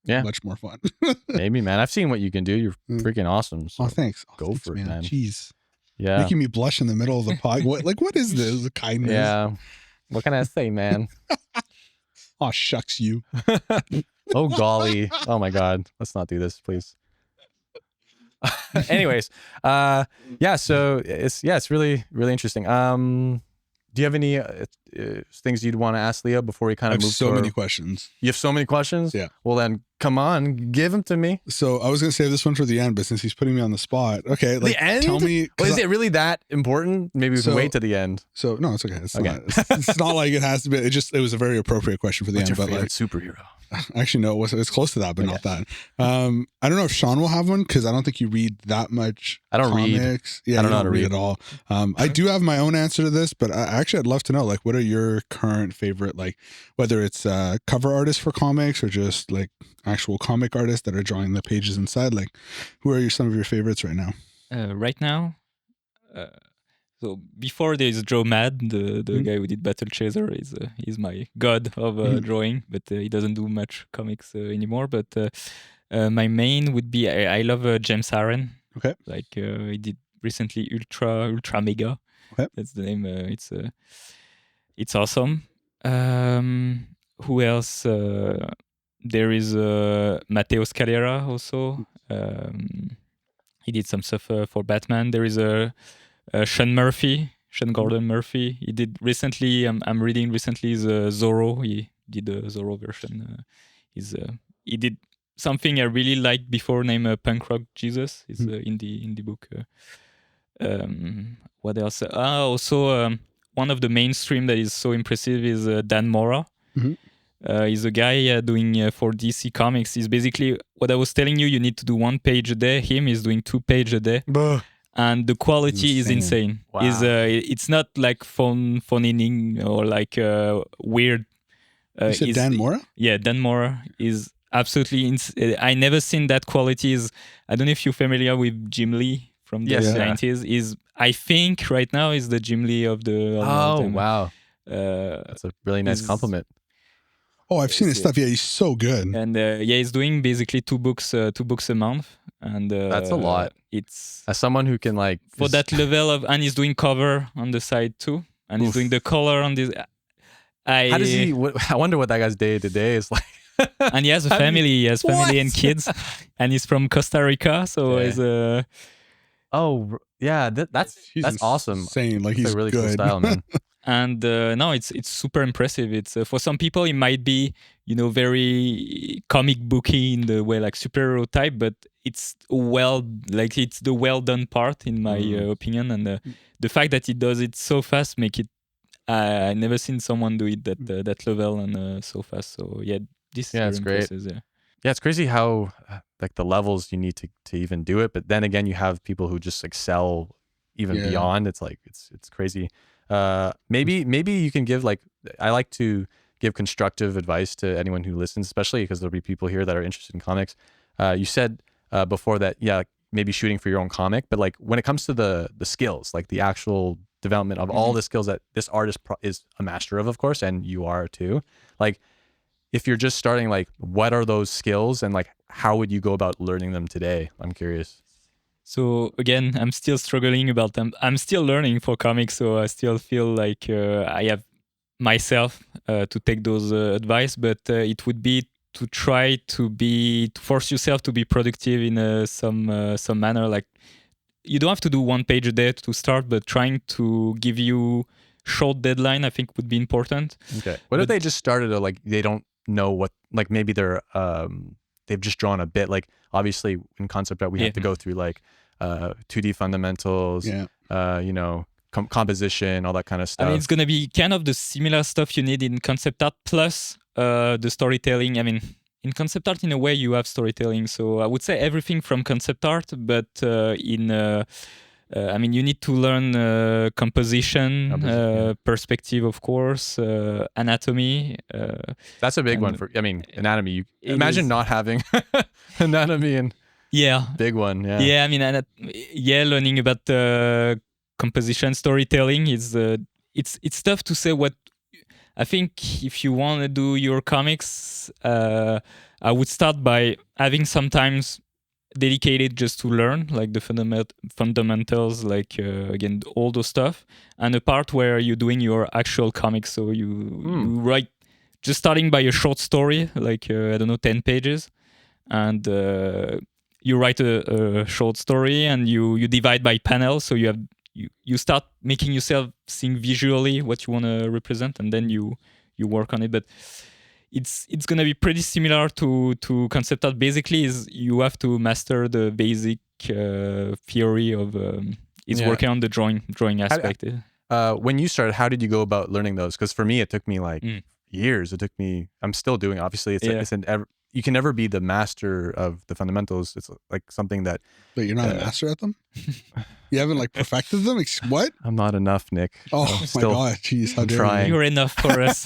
Yeah. much more fun. Maybe, man. I've seen what you can do. You're freaking awesome. So Oh, thanks. Oh, go thanks, for it, man. Jeez. Yeah. Making me blush in the middle of the pod. What is this? The kindness. Yeah. What can I say, man? Oh, shucks you. Oh, golly. Oh, my God. Let's not do this, please. Anyways, yeah, so it's really, really interesting. Do you have any things you'd want to ask Leo before we kind I of have move so many questions. You have so many questions? Yeah. Well, then come on, give them to me. So I was going to save this one for the end, but since he's putting me on the spot, okay, like the end? tell me. Well, is it really that important? Maybe we can wait to the end. So no, it's okay. It's not. It's not like it has to be. It was a very appropriate question for the What's end. Your but favorite superhero? Actually, no, it's close to that, but not that. I don't know if Sean will have one because I don't think you read that much. I don't comics. read. Yeah, I don't know how to read at all. I do have my own answer to this, but I'd love to know, like, what are your current favorite, like, whether it's cover artists for comics or just like actual comic artists that are drawing the pages inside. Like, who are some of your favorites right now? Right now, so before there is Joe Mad, the guy who did Battle Chaser, is my god of drawing, but he doesn't do much comics anymore. But my main would be I love James Aaron. Okay, like he did recently Ultra Mega. Okay, that's the name. It's awesome. Who else? There is Matteo Scalera also. He did some stuff for Batman. There is Sean Gordon Murphy. He did recently. I'm reading recently is Zorro. He did a Zorro version. He did something I really liked before named Punk Rock Jesus. It's in the book. What else? Also one of the mainstream that is so impressive is Dan Mora. He's a guy doing for DC Comics. He's basically what I was telling you. You need to do 1 page a day. Him is doing 2 pages a day. And the quality is insane. Wow. It's not like phoning or like weird. You said Dan Mora? Yeah, Dan Mora is absolutely. I never seen that quality. I don't know if you're familiar with Jim Lee from the 90s. Is I think right now is the Jim Lee of the. Wow. That's a really nice compliment. Oh, I've seen his stuff. Yeah, he's so good. And he's doing basically 2 books a month, and that's a lot. It's as someone who can like for that level of, and he's doing cover on the side too, and he's doing the color on this. How does he? I wonder what that guy's day to day is like. And he has a family. He has family and kids, and he's from Costa Rica, so he's a. Oh yeah, that's awesome. Insane. Like he's a really good. cool style, man. And no, it's super impressive. It's for some people it might be very comic booky in the way like superhero type, but it's the well done part in my opinion. And the fact that he does it so fast make it. I never seen someone do it that level and so fast. So yeah, this is great. Yeah, it's crazy how like the levels you need to even do it. But then again, you have people who just excel even beyond. It's like it's crazy. Maybe you can give I like to give constructive advice to anyone who listens, especially because there'll be people here that are interested in comics. You said before that maybe shooting for your own comic, but like when it comes to the skills, like the actual development of all the skills that this artist is a master of course, and you are too. Like if you're just starting, like what are those skills and like how would you go about learning them today? I'm curious. So again, I'm still struggling about them. I'm still learning for comics, so I still feel like I have myself to take those advice. But it would be to try to force yourself to be productive in some manner. Like you don't have to do 1 page a day to start, but trying to give you short deadline, I think would be important. Okay. What if they just started like they don't know what, like maybe they're they've just drawn a bit, like obviously in concept art we have to go through like 2D fundamentals, composition, all that kind of stuff. I mean, it's going to be kind of the similar stuff you need in concept art plus the storytelling. I mean, in concept art, in a way, you have storytelling. So I would say everything from concept art, but I mean, you need to learn composition, perspective, of course, anatomy. That's a big one for, I mean, anatomy. You imagine not having anatomy and big one. Yeah. Yeah. I mean, learning about composition, storytelling is it's tough to say what. I think if you want to do your comics, I would start by having sometimes dedicated just to learn like the fundamentals, like again all those stuff, and a part where you're doing your actual comics. So you write, just starting by a short story, like I don't know, 10 pages, and you write a short story and you divide by panels. So you start making yourself think visually what you want to represent, and then you work on it. But it's gonna be pretty similar to concept art. Basically, is you have to master the basic theory of working on the drawing aspect. When you started, how did you go about learning those? Because for me, it took me like years. It took me. I'm still doing. Obviously, you can never be the master of the fundamentals. It's like something that. But you're not a master at them. You haven't like perfected them. What? I'm not enough, Nick. Oh my god! Jeez, how dare you? You're enough for us.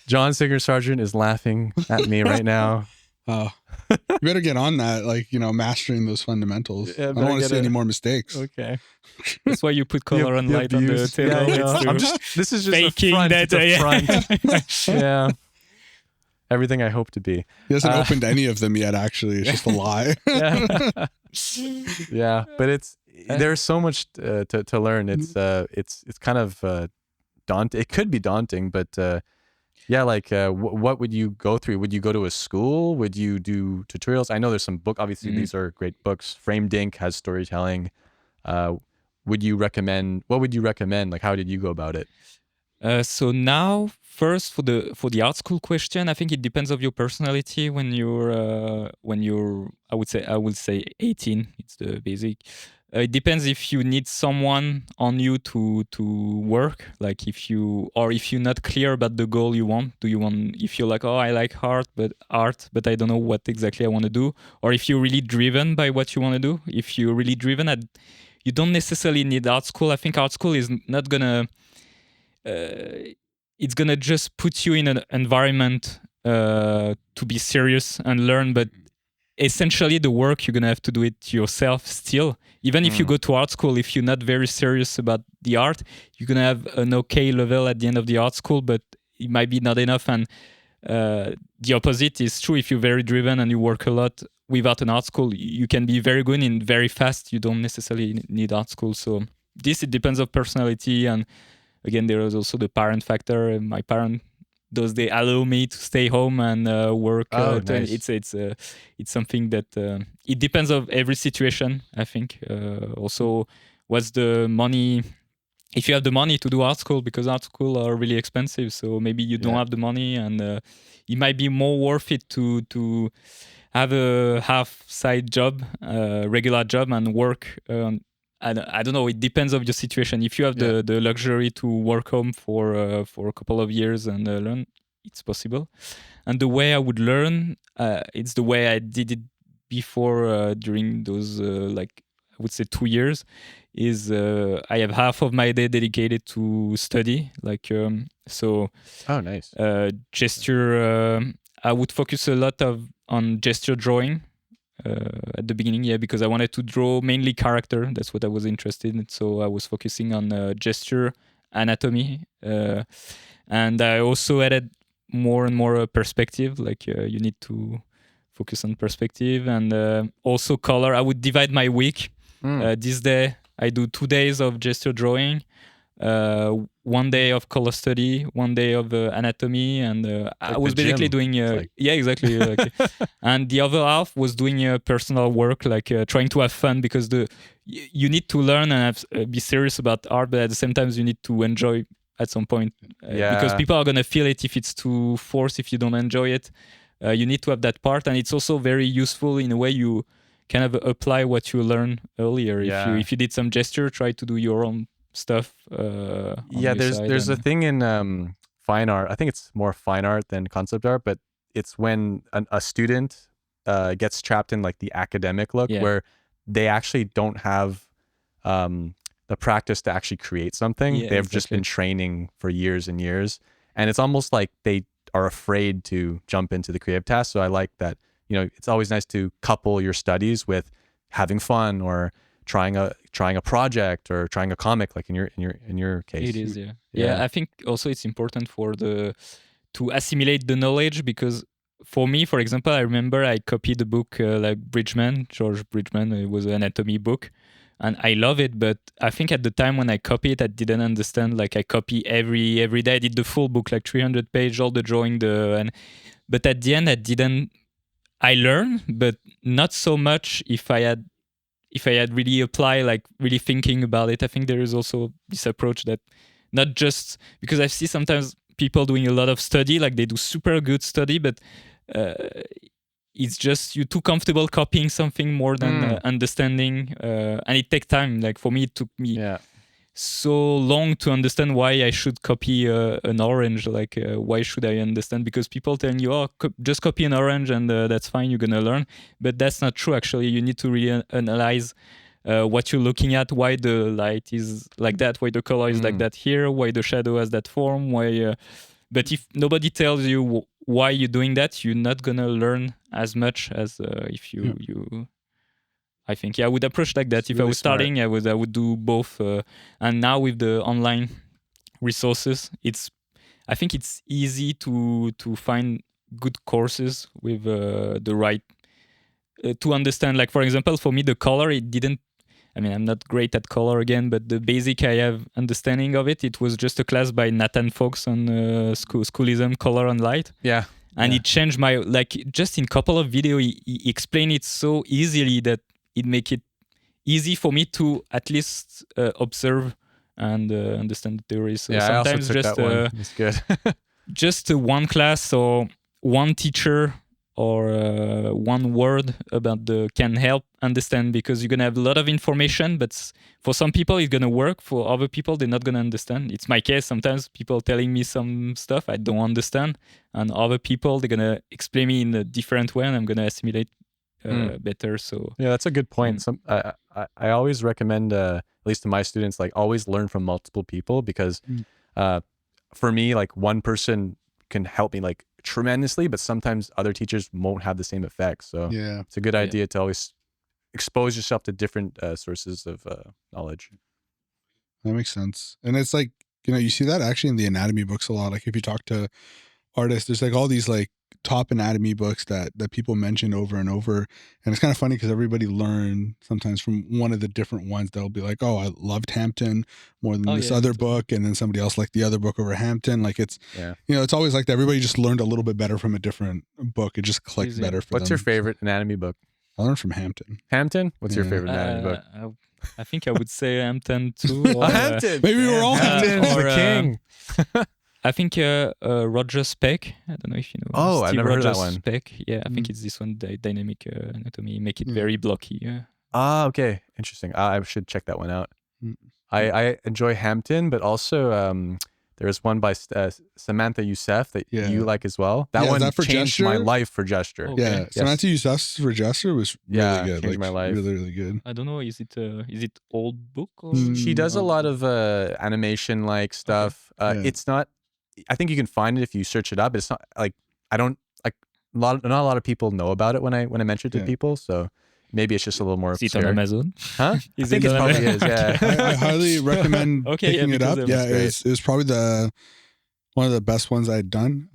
John Singer Sargent is laughing at me right now. Oh, you better get on that. Like, mastering those fundamentals. Yeah, I don't want to see any more mistakes. Okay. That's why you put color and light on the table. Yeah, this is just faking a front. Yeah. Everything I hope to be. He hasn't opened any of them yet, actually. It's just a lie. Yeah, but there's so much to learn. It's kind of daunting. It could be daunting, but what would you go through? Would you go to a school? Would you do tutorials? I know there's some book. Obviously, these are great books. Framed Ink has storytelling. What would you recommend? Like, how did you go about it? So now, first for the art school question, I think it depends of your personality. When you're I would say 18. It's the basic. It depends if you need someone on you to work. Like if you're not clear about the goal you want. If you're like, oh, I like art, but I don't know what exactly I want to do, or if you're really driven by what you want to do. If you're really driven, you don't necessarily need art school. I think art school is not gonna. It's gonna just put you in an environment to be serious and learn, but essentially the work you're gonna have to do it yourself still. Even if you go to art school, if you're not very serious about the art, you're gonna have an okay level at the end of the art school, but it might be not enough. And the opposite is true. If you're very driven and you work a lot without an art school, you can be very good and very fast. You don't necessarily need art school. So it depends on personality. And again, there is also the parent factor. My parent, they allow me to stay home and work? Nice. It's something that it depends of every situation. I think also what's the money. If you have the money to do art school, because art school are really expensive, so maybe you don't have the money, and it might be more worth it to have a half side job, regular job, and work. I don't know. It depends of your situation. If you have the luxury to work home for a couple of years and learn, it's possible. And the way I would learn, it's the way I did it before during those I would say 2 years. Is I have half of my day dedicated to study, so. Oh, nice. Gesture. I would focus a lot on gesture drawing. At the beginning, because I wanted to draw mainly character. That's what I was interested in. So I was focusing on gesture, anatomy, and I also added more and more perspective. You need to focus on perspective and also color. I would divide my week. This day I do 2 days of gesture drawing, 1 day of color study, 1 day of anatomy, and I was basically doing exactly. And the other half was doing personal work, trying to have fun, because you need to learn and be serious about art, but at the same time you need to enjoy at some point, because people are gonna feel it if it's too forced, if you don't enjoy it. You need to have that part, and it's also very useful in a way you kind of apply what you learned earlier. If you did some gesture, try to do your own stuff. There's a thing in fine art. I think it's more fine art than concept art, but it's when a student gets trapped in like the academic look, where they actually don't have the practice to actually create something. They've just been training for years and years, and it's almost like they are afraid to jump into the creative task. So I like that. It's always nice to couple your studies with having fun, or trying a project, or trying a comic, like in your case. It is, I think also it's important to assimilate the knowledge, because for me, for example, I remember I copied a book like George Bridgman. It was an anatomy book, and I love it. But I think at the time when I copied it, I didn't understand. Like I copy every day. I did the full book, like 300 pages, all the drawing, but at the end, I learned, but not so much if I had really applied, like really thinking about it. I think there is also this approach that not just because I see sometimes people doing a lot of study, like they do super good study, but it's just you're too comfortable copying something more than understanding, and it takes time. Like for me, it took me so long to understand why I should copy an orange. Like why should I understand? Because people telling you, oh, just copy an orange and that's fine, you're gonna learn. But that's not true. Actually, you need to really analyze what you're looking at, why the light is like that, why the color is like that here, why the shadow has that form, why. But if nobody tells you why you're doing that, you're not gonna learn as much as if you. I think I would approach like that. It's if really I was starting, I would do both. And now with the online resources, I think it's easy to find good courses with the right to understand. Like for example, for me, the color it didn't. I mean, I'm not great at color again, but the basic I have understanding of it. It was just a class by Nathan Fox on schoolism, color and light. Yeah. And it changed my just in couple of video. He explained it so easily that it make it easy for me to at least observe and understand the theory. So sometimes I also took that one. It's good. just one class or one teacher or one word about can help understand, because you're gonna have a lot of information, but for some people it's gonna work. For other people, they're not gonna understand. It's my case. Sometimes people telling me some stuff I don't understand, and other people they're gonna explain me in a different way, and I'm gonna assimilate better. So yeah, that's a good point. I always recommend, at least to my students, like always learn from multiple people, because for me, like one person can help me like tremendously, but sometimes other teachers won't have the same effect. So it's a good idea to always expose yourself to different sources of knowledge. That makes sense. And it's like, you see that actually in the anatomy books a lot. Like if you talk to artists, there's like all these like top anatomy books that people mention over and over, and it's kind of funny because everybody learn sometimes from one of the different ones. They'll be like, oh, I loved Hampton more than this other book, and then somebody else liked the other book over Hampton. Like it's it's always like that. Everybody just learned a little bit better from a different book. It just clicked better for them. What's your favorite anatomy book? I learned from Hampton. What's your favorite anatomy book? I think I would say Hampton too. Or, Hampton. Maybe we're all Hampton's the king. I think Roger Speck. I don't know if you know. Oh, I've never heard that one. Speck. Yeah, I think it's this one. Dynamic anatomy. Make it very blocky. Yeah. Ah, okay, interesting. I should check that one out. I enjoy Hampton, but also there's one by Samantha Youssef that you like as well. That one changed gesture? My life for gesture. Okay. Yeah, Samantha Youssef for gesture was really good. Changed my life. Really, really good. I don't know. Is it old book? Or? She does a lot of animation like stuff. It's not. I think you can find it if you search it up. It's not like I don't like not a lot of people know about it when I mention it to people. So maybe it's just a little more. Is it on Amazon? Huh? I think it probably is. Yeah. I highly recommend picking it up. Yeah, it was probably one of the best ones I had done.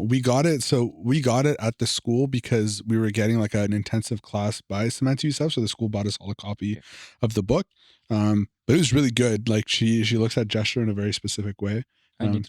We got it at the school because we were getting like an intensive class by Samantha Youssef. So the school bought us all a copy of the book. But it was really good. Like she looks at gesture in a very specific way.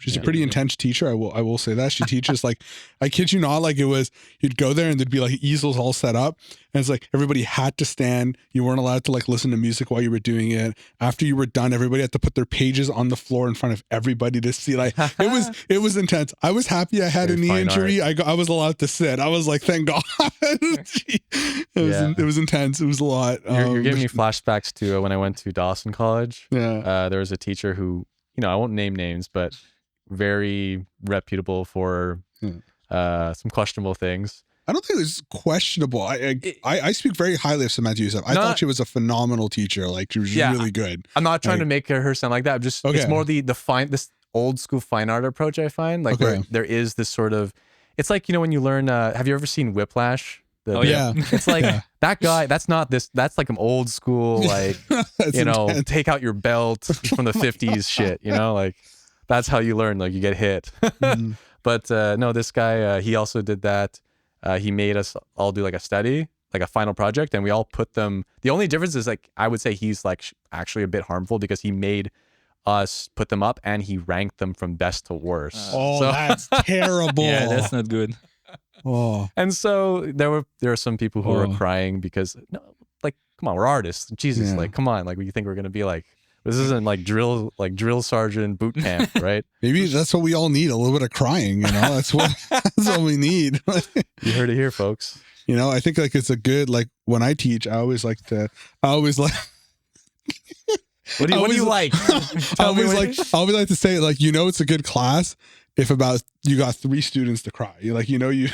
She's a pretty intense teacher. I will say that. She teaches like, I kid you not, like it was, you'd go there and there'd be like easels all set up. And it's like, everybody had to stand. You weren't allowed to like listen to music while you were doing it. After you were done, everybody had to put their pages on the floor in front of everybody to see. Like it was intense. I was happy I had a knee injury. I was allowed to sit. I was like, thank God. It was intense. It was a lot. You're giving me flashbacks to when I went to Dawson College. Yeah. There was a teacher who, I won't name names, but very reputable for some questionable things. I don't think it was questionable. I speak very highly of Samantha Youssef. I thought she was a phenomenal teacher. Like she was really good. I'm not trying to make her sound like that. Just it's more this old school fine art approach I find. Like where there is this sort of, it's like when you learn. Have you ever seen Whiplash? It's like that guy. That's not this. That's like an old school, like intense. Take out your belt from the 50s shit. Like that's how you learn. Like you get hit. But no, this guy he also did that. he made us all do like a study, like a final project, and we all put them. The only difference is like I would say he's like actually a bit harmful because he made us put them up and he ranked them from best to worst. That's terrible. Yeah, that's not good. Oh, And so there are some people who were crying because no, like come on, we're artists. Jesus, Yeah. like come on, like you think we're gonna be like this isn't like drill sergeant boot camp, right? maybe that's what we all need, a little bit of crying, you know. That's what we need. You heard it here, folks. You know, I think like it's a good, like when I teach, I always like What do you like? I always like to say, like, you know, it's a good class if about you got 3 students to cry. You're like, you know, you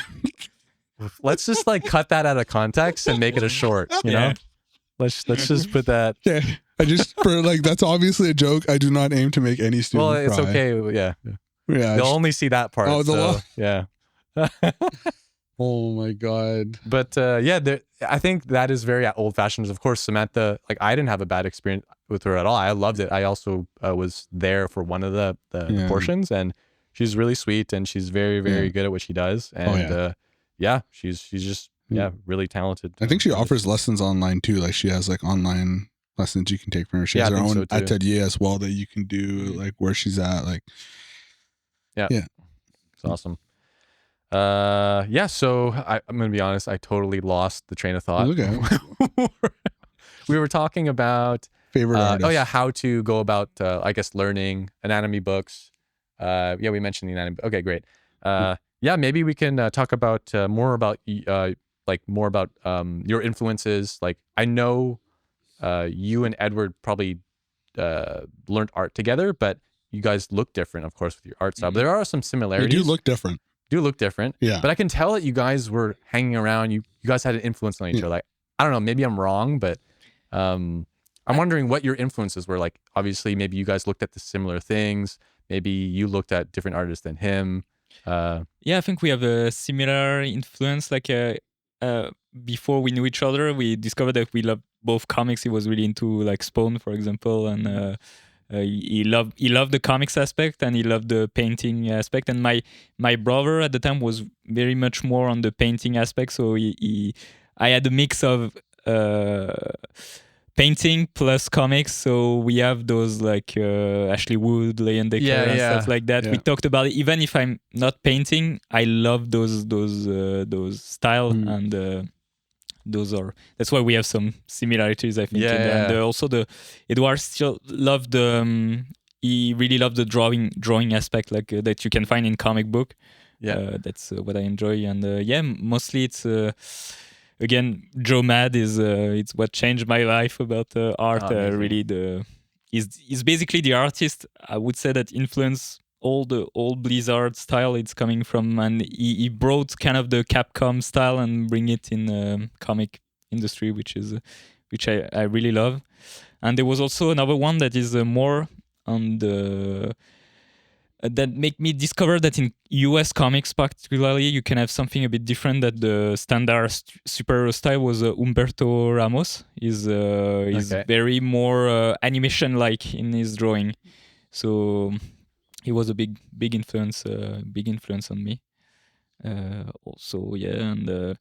Let's just like cut that out of context and make it a short, you know? Let's just put that. yeah. I just for like that's obviously a joke. I do not aim to make any student Well, it's cry. okay. Yeah. Yeah. They'll only see that part. Oh, so, yeah. Oh my god. But yeah, I think that is very old fashioned. Of course, Samantha, like I didn't have a bad experience with her at all. I loved it. I also was there for one of the portions, and she's really sweet and she's very, very good at what she does. And she's just really talented. I think she offers lessons online too. Like she has like online lessons you can take from her. She has her own atelier as well that you can do like where she's at. Like it's awesome. So I'm gonna be honest, I totally lost the train of thought. Okay. We were talking about favorite artist. how to go about I guess learning anatomy books. We mentioned the anatomy. Okay, great. Maybe we can talk about more about your influences. Like I know you and Edward probably learned art together, but you guys look different, of course, with your art style. But there are some similarities. They do look different. Yeah. But I can tell that you guys were hanging around. You guys had an influence on each other. Like, I don't know, maybe I'm wrong, but I'm wondering what your influences were. Like, obviously, maybe you guys looked at the similar things. Maybe you looked at different artists than him. I think we have a similar influence. Like before we knew each other, we discovered that we loved both comics. He was really into like Spawn, for example, and he loved the comics aspect and he loved the painting aspect. And my brother at the time was very much more on the painting aspect. So I had a mix of painting plus comics. So we have those like Ashley Wood, Leon Decker, and stuff like that. Yeah. We talked about it. Even if I'm not painting, I love those style and. That's why we have some similarities, I think. And also Edouard still loved he really loved the drawing aspect, like that you can find in comic book. That's what I enjoy. And mostly it's again, Joe Mad is it's what changed my life about art. Really, he's basically the artist I would say that influenced all the old Blizzard style it's coming from, and he brought kind of the Capcom style and bring it in comic industry, which I really love. And there was also another one that is more on the that make me discover that in US comics particularly you can have something a bit different. That the standard superhero style was Humberto Ramos is very more animation like in his drawing, so he was a big influence on me. Also, and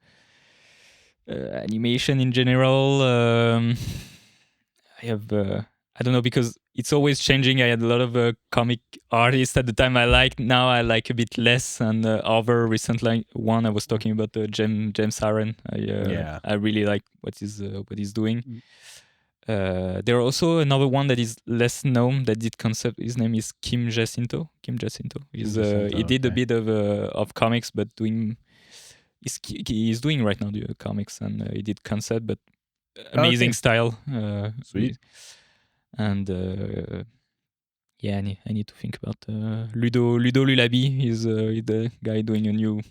animation in general. I have I don't know, because it's always changing. I had a lot of comic artists at the time I liked. Now I like a bit less. And other recent one I was talking about, James Aaron. I really like what he's doing. There are also another one that is less known that did concept. His name is Kim Jacinto. He did a bit of comics, but he's doing right now the comics, and he did concept, but amazing style. Sweet. And I need to think about Ludo Lulabi. He's the guy doing a new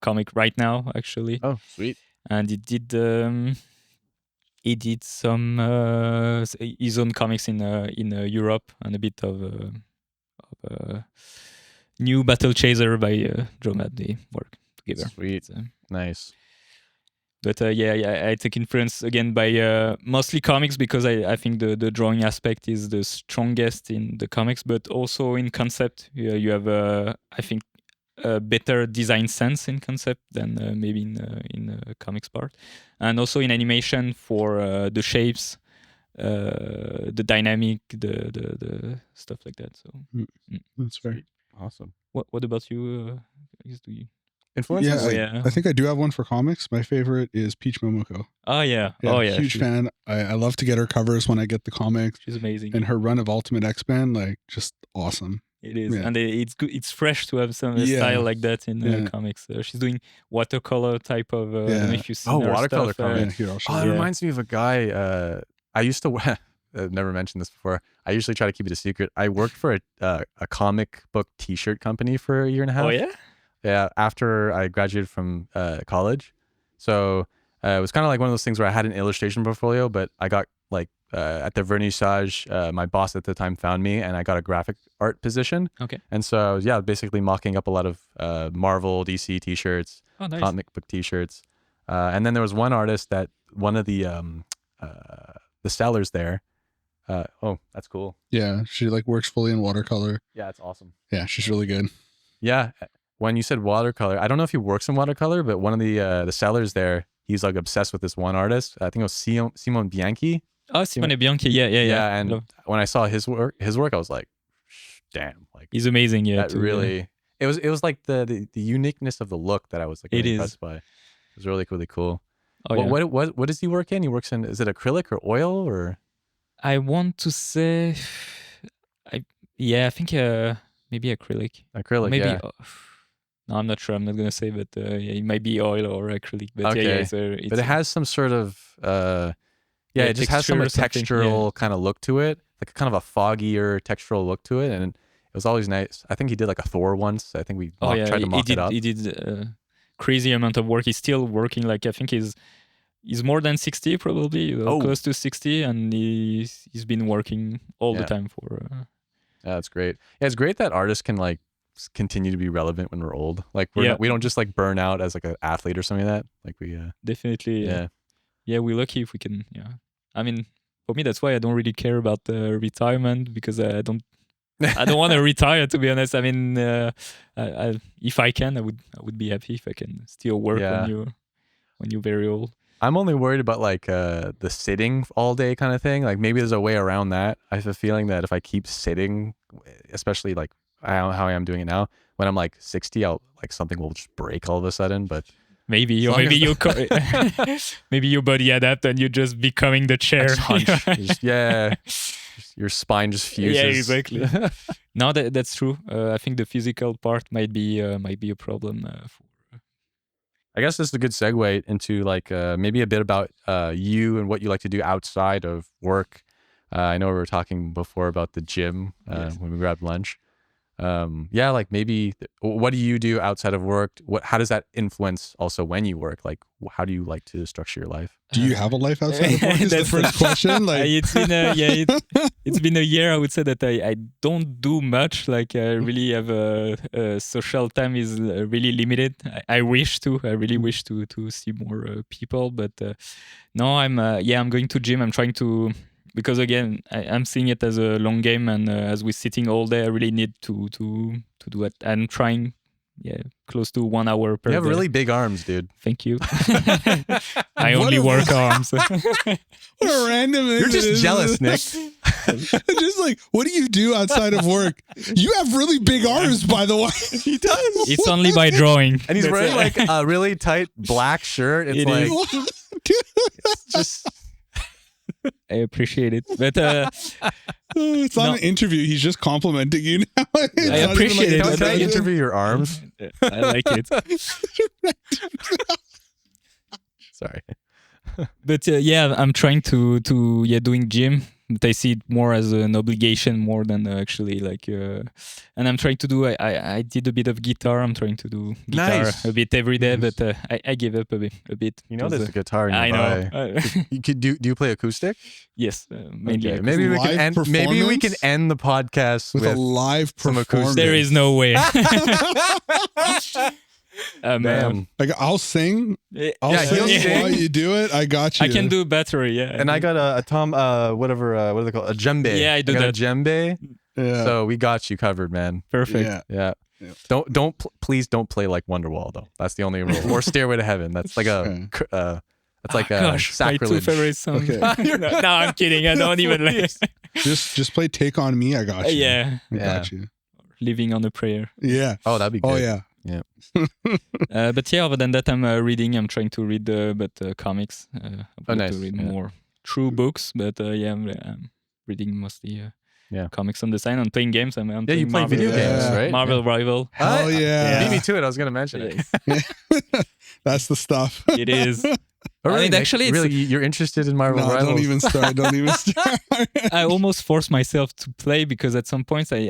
comic right now, actually. Oh, sweet. And he did some his own comics in Europe, and a bit of new Battle Chaser by Joe Mad. They work together. Sweet. Nice. But I take influence again by mostly comics, because I think the drawing aspect is the strongest in the comics, but also in concept. You have I think a better design sense in concept than maybe in comics part, and also in animation for the shapes, the dynamic, the stuff like that. So That's fair. Awesome. what about you? I guess do you? Influences? I think I do have one for comics. My favorite is Peach Momoko. Oh yeah. Huge fan. I love to get her covers when I get the comics. She's amazing. And her run of Ultimate X-Men, like, just awesome. It is, Yeah. and it's good. It's fresh to have some style like that in comics. She's doing watercolor type of. I don't know if you've seen her watercolor stuff. comic. Here, I'll show It you. reminds me of a guy. I used to. I've never mentioned this before. I usually try to keep it a secret. I worked for a comic book T-shirt company for a year and a half. Oh yeah. Yeah, after I graduated from college. So it was kind of like one of those things where I had an illustration portfolio, but I got like at the vernissage, my boss at the time found me and I got a graphic art position. Okay. And so, yeah, basically mocking up a lot of Marvel, DC t-shirts, comic book t-shirts. And then there was one artist that one of the sellers there. Oh, that's cool. Yeah, she like works fully in watercolor. Yeah, it's awesome. Yeah, she's really good. Yeah. When you said watercolor, I don't know if he works in watercolor, but one of the sellers there, he's like obsessed with this one artist. I think it was Simone Bianchi. Oh, Simone Bianchi. Yeah. And when I saw his work, I was like, damn, like he's amazing. Yeah, that really. It was like the uniqueness of the look that I was like really impressed by. It was really cool. Oh, what does he work in? He works in, is it acrylic or oil or? I want to say, I think maybe acrylic. Acrylic, maybe, yeah. No, I'm not sure. I'm not gonna say, but it might be oil or acrylic. But okay. it's but it has some sort of it just has some like textural kind of look to it, like kind of a foggier textural look to it, and it was always nice. I think he did like a Thor once. I think we tried to mock it up. He did crazy amount of work. He's still working. Like I think he's more than 60 probably, close to 60, and he's been working all the time for. Yeah, that's great. Yeah, it's great that artists can like continue to be relevant when we're old. Like we don't just like burn out as like an athlete or something like that. Like we definitely we're lucky if we can. Yeah, I mean, for me that's why I don't really care about retirement, because I don't want to retire, to be honest. I mean, if I can, I would be happy if I can still work when you're very old. I'm only worried about like the sitting all day kind of thing. Like maybe there's a way around that. I have a feeling that if I keep sitting, especially like how I am doing it now, when I'm like 60, something will just break all of a sudden. But maybe your body adapt and you're just becoming the chair. Your spine just fuses. Yeah, exactly. No, that's true. I think the physical part might be a problem. I guess this is a good segue into like maybe a bit about you and what you like to do outside of work. I know we were talking before about the gym when we grabbed lunch. Like maybe what do you do outside of work? How does that influence also when you work? Like how do you like to structure your life? Do you have a life outside of work? Is the first question. Like it's been a year. I would say that I don't do much. Like I really have a social time is really limited. I really wish to see more people, but no, I'm going to gym. I'm trying to. Because again, I'm seeing it as a long game, and as we're sitting all day, I really need to do it. I'm trying, close to 1 hour per day. You have really big arms, dude. Thank you. I only work arms. What a random. You're just jealous, Nick. Just like, what do you do outside of work? You have really big arms, by the way. He does. It's only by drawing. And he's wearing like a really tight black shirt. It's it's just. I appreciate it, but it's not an interview. He's just complimenting you now. I appreciate it. Can I interview your arms? I like it. Sorry, but I'm trying to doing gym. But I see it more as an obligation more than actually like. And I'm trying to do. I did a bit of guitar. I'm trying to do guitar a bit every day, but I gave up a bit. You know, there's a guitar nearby. I know. You could do you play acoustic? Yes, mainly. Okay. Maybe we can end the podcast with a live performance. There is no way. Like I'll sing. I'll sing while you do it. I got you. I can do battery. Yeah. And I got a tom whatever what are they called, a djembe. Yeah, I do that. A djembe. Yeah. So we got you covered, man. Perfect. Yeah. Please don't play like Wonderwall though. That's the only rule. Or Stairway to Heaven. That's like a that's like a Gosh, my two sacrilege. favorite songs. Okay. No, I'm kidding. I don't even like. Just play Take on Me. I got you. Yeah, I got you. Living on a Prayer. Oh, that'd be good. Oh yeah. But yeah, other than that, I'm reading. I'm trying to read comics. I would like to read more true books, but I'm reading mostly comics on the side and playing games. I'm you playing play Marvel, video games, right? Marvel Rival. Hell yeah. Beat me to it. I was gonna mention it. That's the stuff. It is. Oh, really, and actually, Nick? Really, you're interested in Marvel Rivals? Don't even start. Don't even start. I almost forced myself to play because at some points I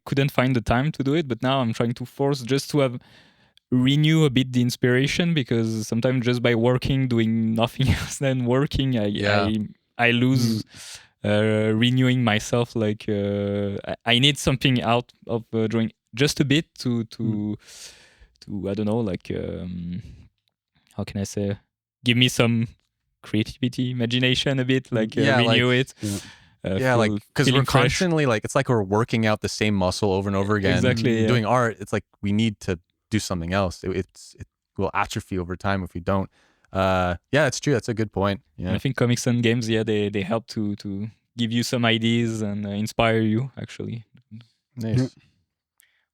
couldn't find the time to do it. But now I'm trying to force just to renew a bit the inspiration, because sometimes just by working, doing nothing else than working, I lose renewing myself. Like I need something out of drawing just a bit to I don't know, like how can I say, give me some creativity, imagination a bit, like renew it. Like because we're constantly like, it's like we're working out the same muscle over and over again. Exactly. Doing art, it's like we need to do something else. It will atrophy over time if we don't. It's true. That's a good point. Yeah, I think comics and games, they help to give you some ideas and inspire you. Actually, nice. Yeah.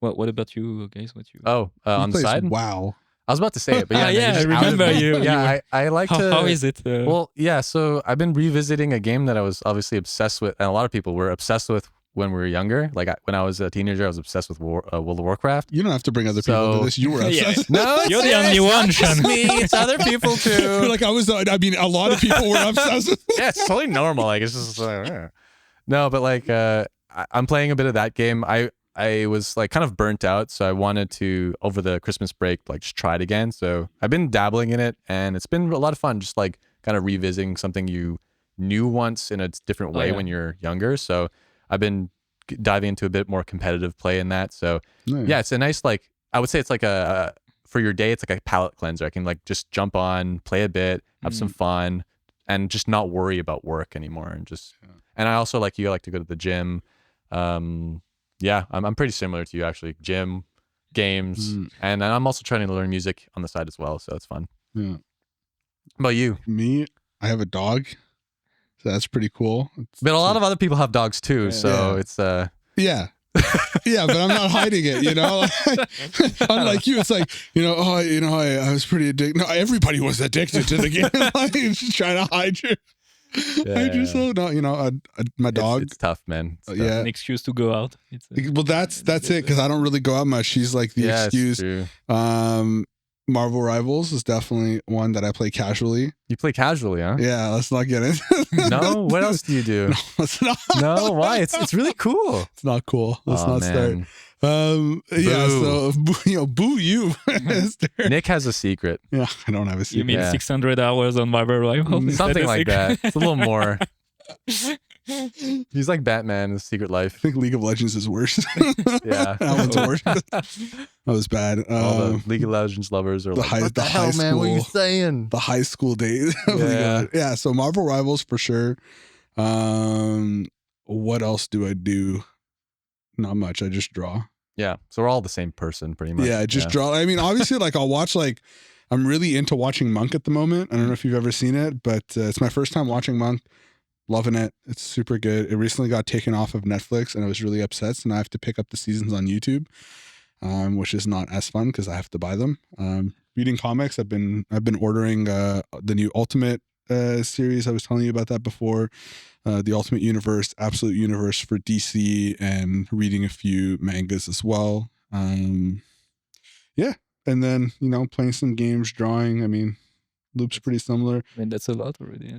What about you guys? On the side? Wow. I was about to say it, but I remember you. Yeah, I like to. How is it? Well, yeah. So I've been revisiting a game that I was obviously obsessed with, and a lot of people were obsessed with when we were younger. Like when I was a teenager, I was obsessed with World of Warcraft. You don't have to bring other people into this. You were obsessed. No, you're the only one, Sean. Me, it's other people too. Like I was. I mean, a lot of people were obsessed. Yeah, it's totally normal. Like it's just no, but like I'm playing a bit of that game. I was like kind of burnt out, so I wanted to, over the Christmas break, like just try it again. So I've been dabbling in it, and it's been a lot of fun, just like kind of revisiting something you knew once in a different way when you're younger. So I've been diving into a bit more competitive play in that. So yeah, it's a nice, like, I would say it's like for your day, it's like a palate cleanser. I can like just jump on, play a bit, have some fun, and just not worry about work anymore. And just, and I also like you, I like to go to the gym. Yeah, I'm pretty similar to you actually. Gym, games, and I'm also trying to learn music on the side as well, so it's fun. Yeah. How about you? Me, I have a dog, so that's pretty cool. But a lot of other people have dogs too, so it's yeah. Yeah, but I'm not hiding it, you know. Unlike you, it's like, I was pretty addicted. No, everybody was addicted to the game. Like, just trying to hide you. I just my dog. It's tough, man. It's tough. Yeah, an excuse to go out. Well, that's it, because I don't really go out much. She's like the excuse. Marvel Rivals is definitely one that I play casually. You play casually, huh? Yeah, let's not get into it. No, what else do you do? No, let's not. No, why? It's really cool. It's not cool. Let's not start. Yeah, so boo you. Nick has a secret. Yeah, I don't have a secret. You mean 600 hours on Marvel Rivals? Something like that. It's a little more. He's like Batman, his secret life. I think League of Legends is worse. Yeah. That one's worse. That was bad. All the League of Legends lovers are like, what the hell, high man? school, what are you saying? The high school days. Yeah, so Marvel Rivals for sure. What else do I do? Not much. I just draw. Yeah, so we're all the same person pretty much. Yeah, I just draw. I mean, obviously, like I'll watch, like I'm really into watching Monk at the moment. I don't know if you've ever seen it, but it's my first time watching Monk. Loving it. It's super good. It recently got taken off of Netflix, and I was really upset. So now I have to pick up the seasons on YouTube, which is not as fun because I have to buy them. Reading comics, I've been ordering the new Ultimate series. I was telling you about that before. The Ultimate Universe, Absolute Universe for DC, and reading a few mangas as well. Yeah, and then playing some games, drawing. I mean, Loop's pretty similar. I mean, that's a lot already.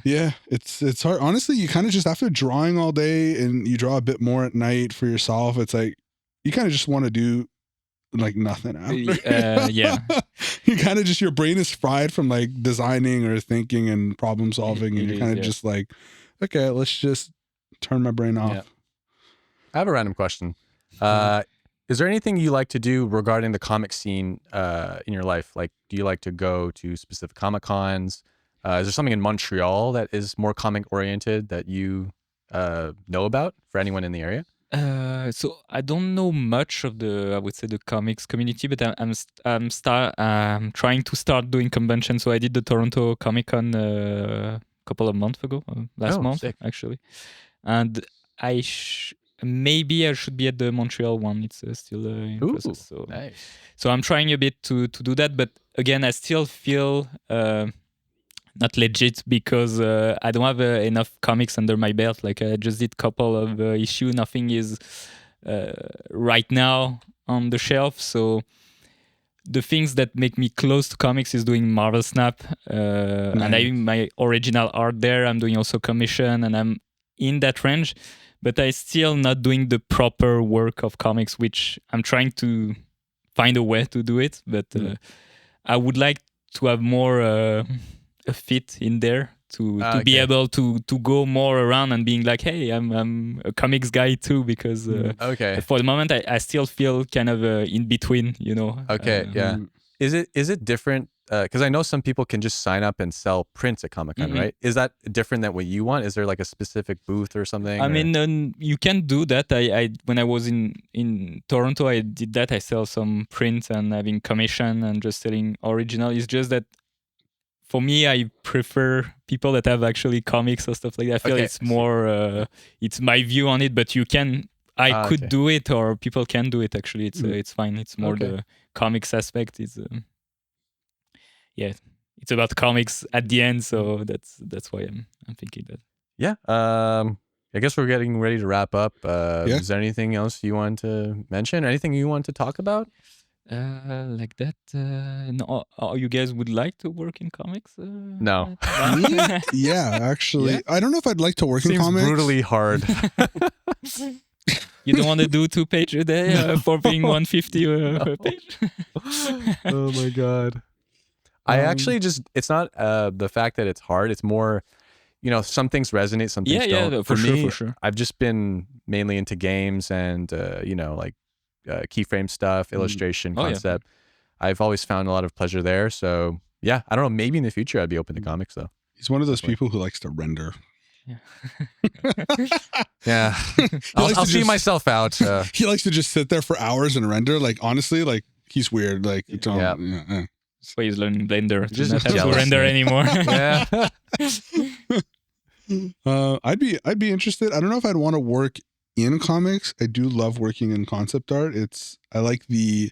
Yeah, it's hard. Honestly, you kind of just after drawing all day and you draw a bit more at night for yourself, it's like you kind of just want to do like nothing after. Yeah. You kind of just, your brain is fried from like designing or thinking and problem solving, and you're kind of just like, okay, let's just turn my brain off. Yeah. I have a random question. Is there anything you like to do regarding the comic scene in your life? Like, do you like to go to specific Comic Cons? Is there something in Montreal that is more comic oriented that you know about for anyone in the area? So I don't know much of I would say the comics community, but I'm trying to start doing conventions. So I did the Toronto Comic Con a couple of months ago, last month sick. actually, and maybe I should be at the Montreal one. It's still in process. So nice. So I'm trying a bit to do that, but again, I still feel not legit because I don't have enough comics under my belt. Like I just did a couple of issue. Nothing is right now on the shelf. So the things that make me close to comics is doing Marvel Snap, and I have my original art there. I'm doing also commission, and I'm in that range. But I still not doing the proper work of comics, which I'm trying to find a way to do it. But I would like to have more a fit in there to be able to go more around and being like, hey, I'm a comics guy too, because for the moment I still feel kind of in between, you know. Is it different? Because I know some people can just sign up and sell prints at Comic-Con, right? Is that different than what you want? Is there like a specific booth or something? I mean, you can do that. I when I was in Toronto, I did that. I sell some prints and having commission and just selling original. It's just that for me, I prefer people that have actually comics or stuff like that. I feel it's more, it's my view on it, but you can, I could do it, or people can do it actually. It's fine. It's more the comics aspect. It's about comics at the end. So that's why I'm thinking that. Yeah. I guess we're getting ready to wrap up. Is there anything else you want to mention? Anything you want to talk about? Like that. No, you guys would like to work in comics? No. Yeah, actually, I don't know if I'd like to work in comics. Seems brutally hard. You don't want to do 2 pages a day for being 150 a page? Oh my god. I actually it's not the fact that it's hard. It's more, you know, some things resonate, some things don't. Yeah, for sure. I've just been mainly into games and, you know, like keyframe stuff, illustration, concept. I've always found a lot of pleasure there. So yeah, I don't know. Maybe in the future I'd be open to comics though. He's one of those people who likes to render. Yeah. I'll see myself out. He likes to just sit there for hours and render. Like, honestly, like, he's weird. Like, it's all, That's why he's learning Blender to Just not have to jealous, render anymore. I'd be interested. I don't know if I'd want to work in comics. I do love working in concept art. I like the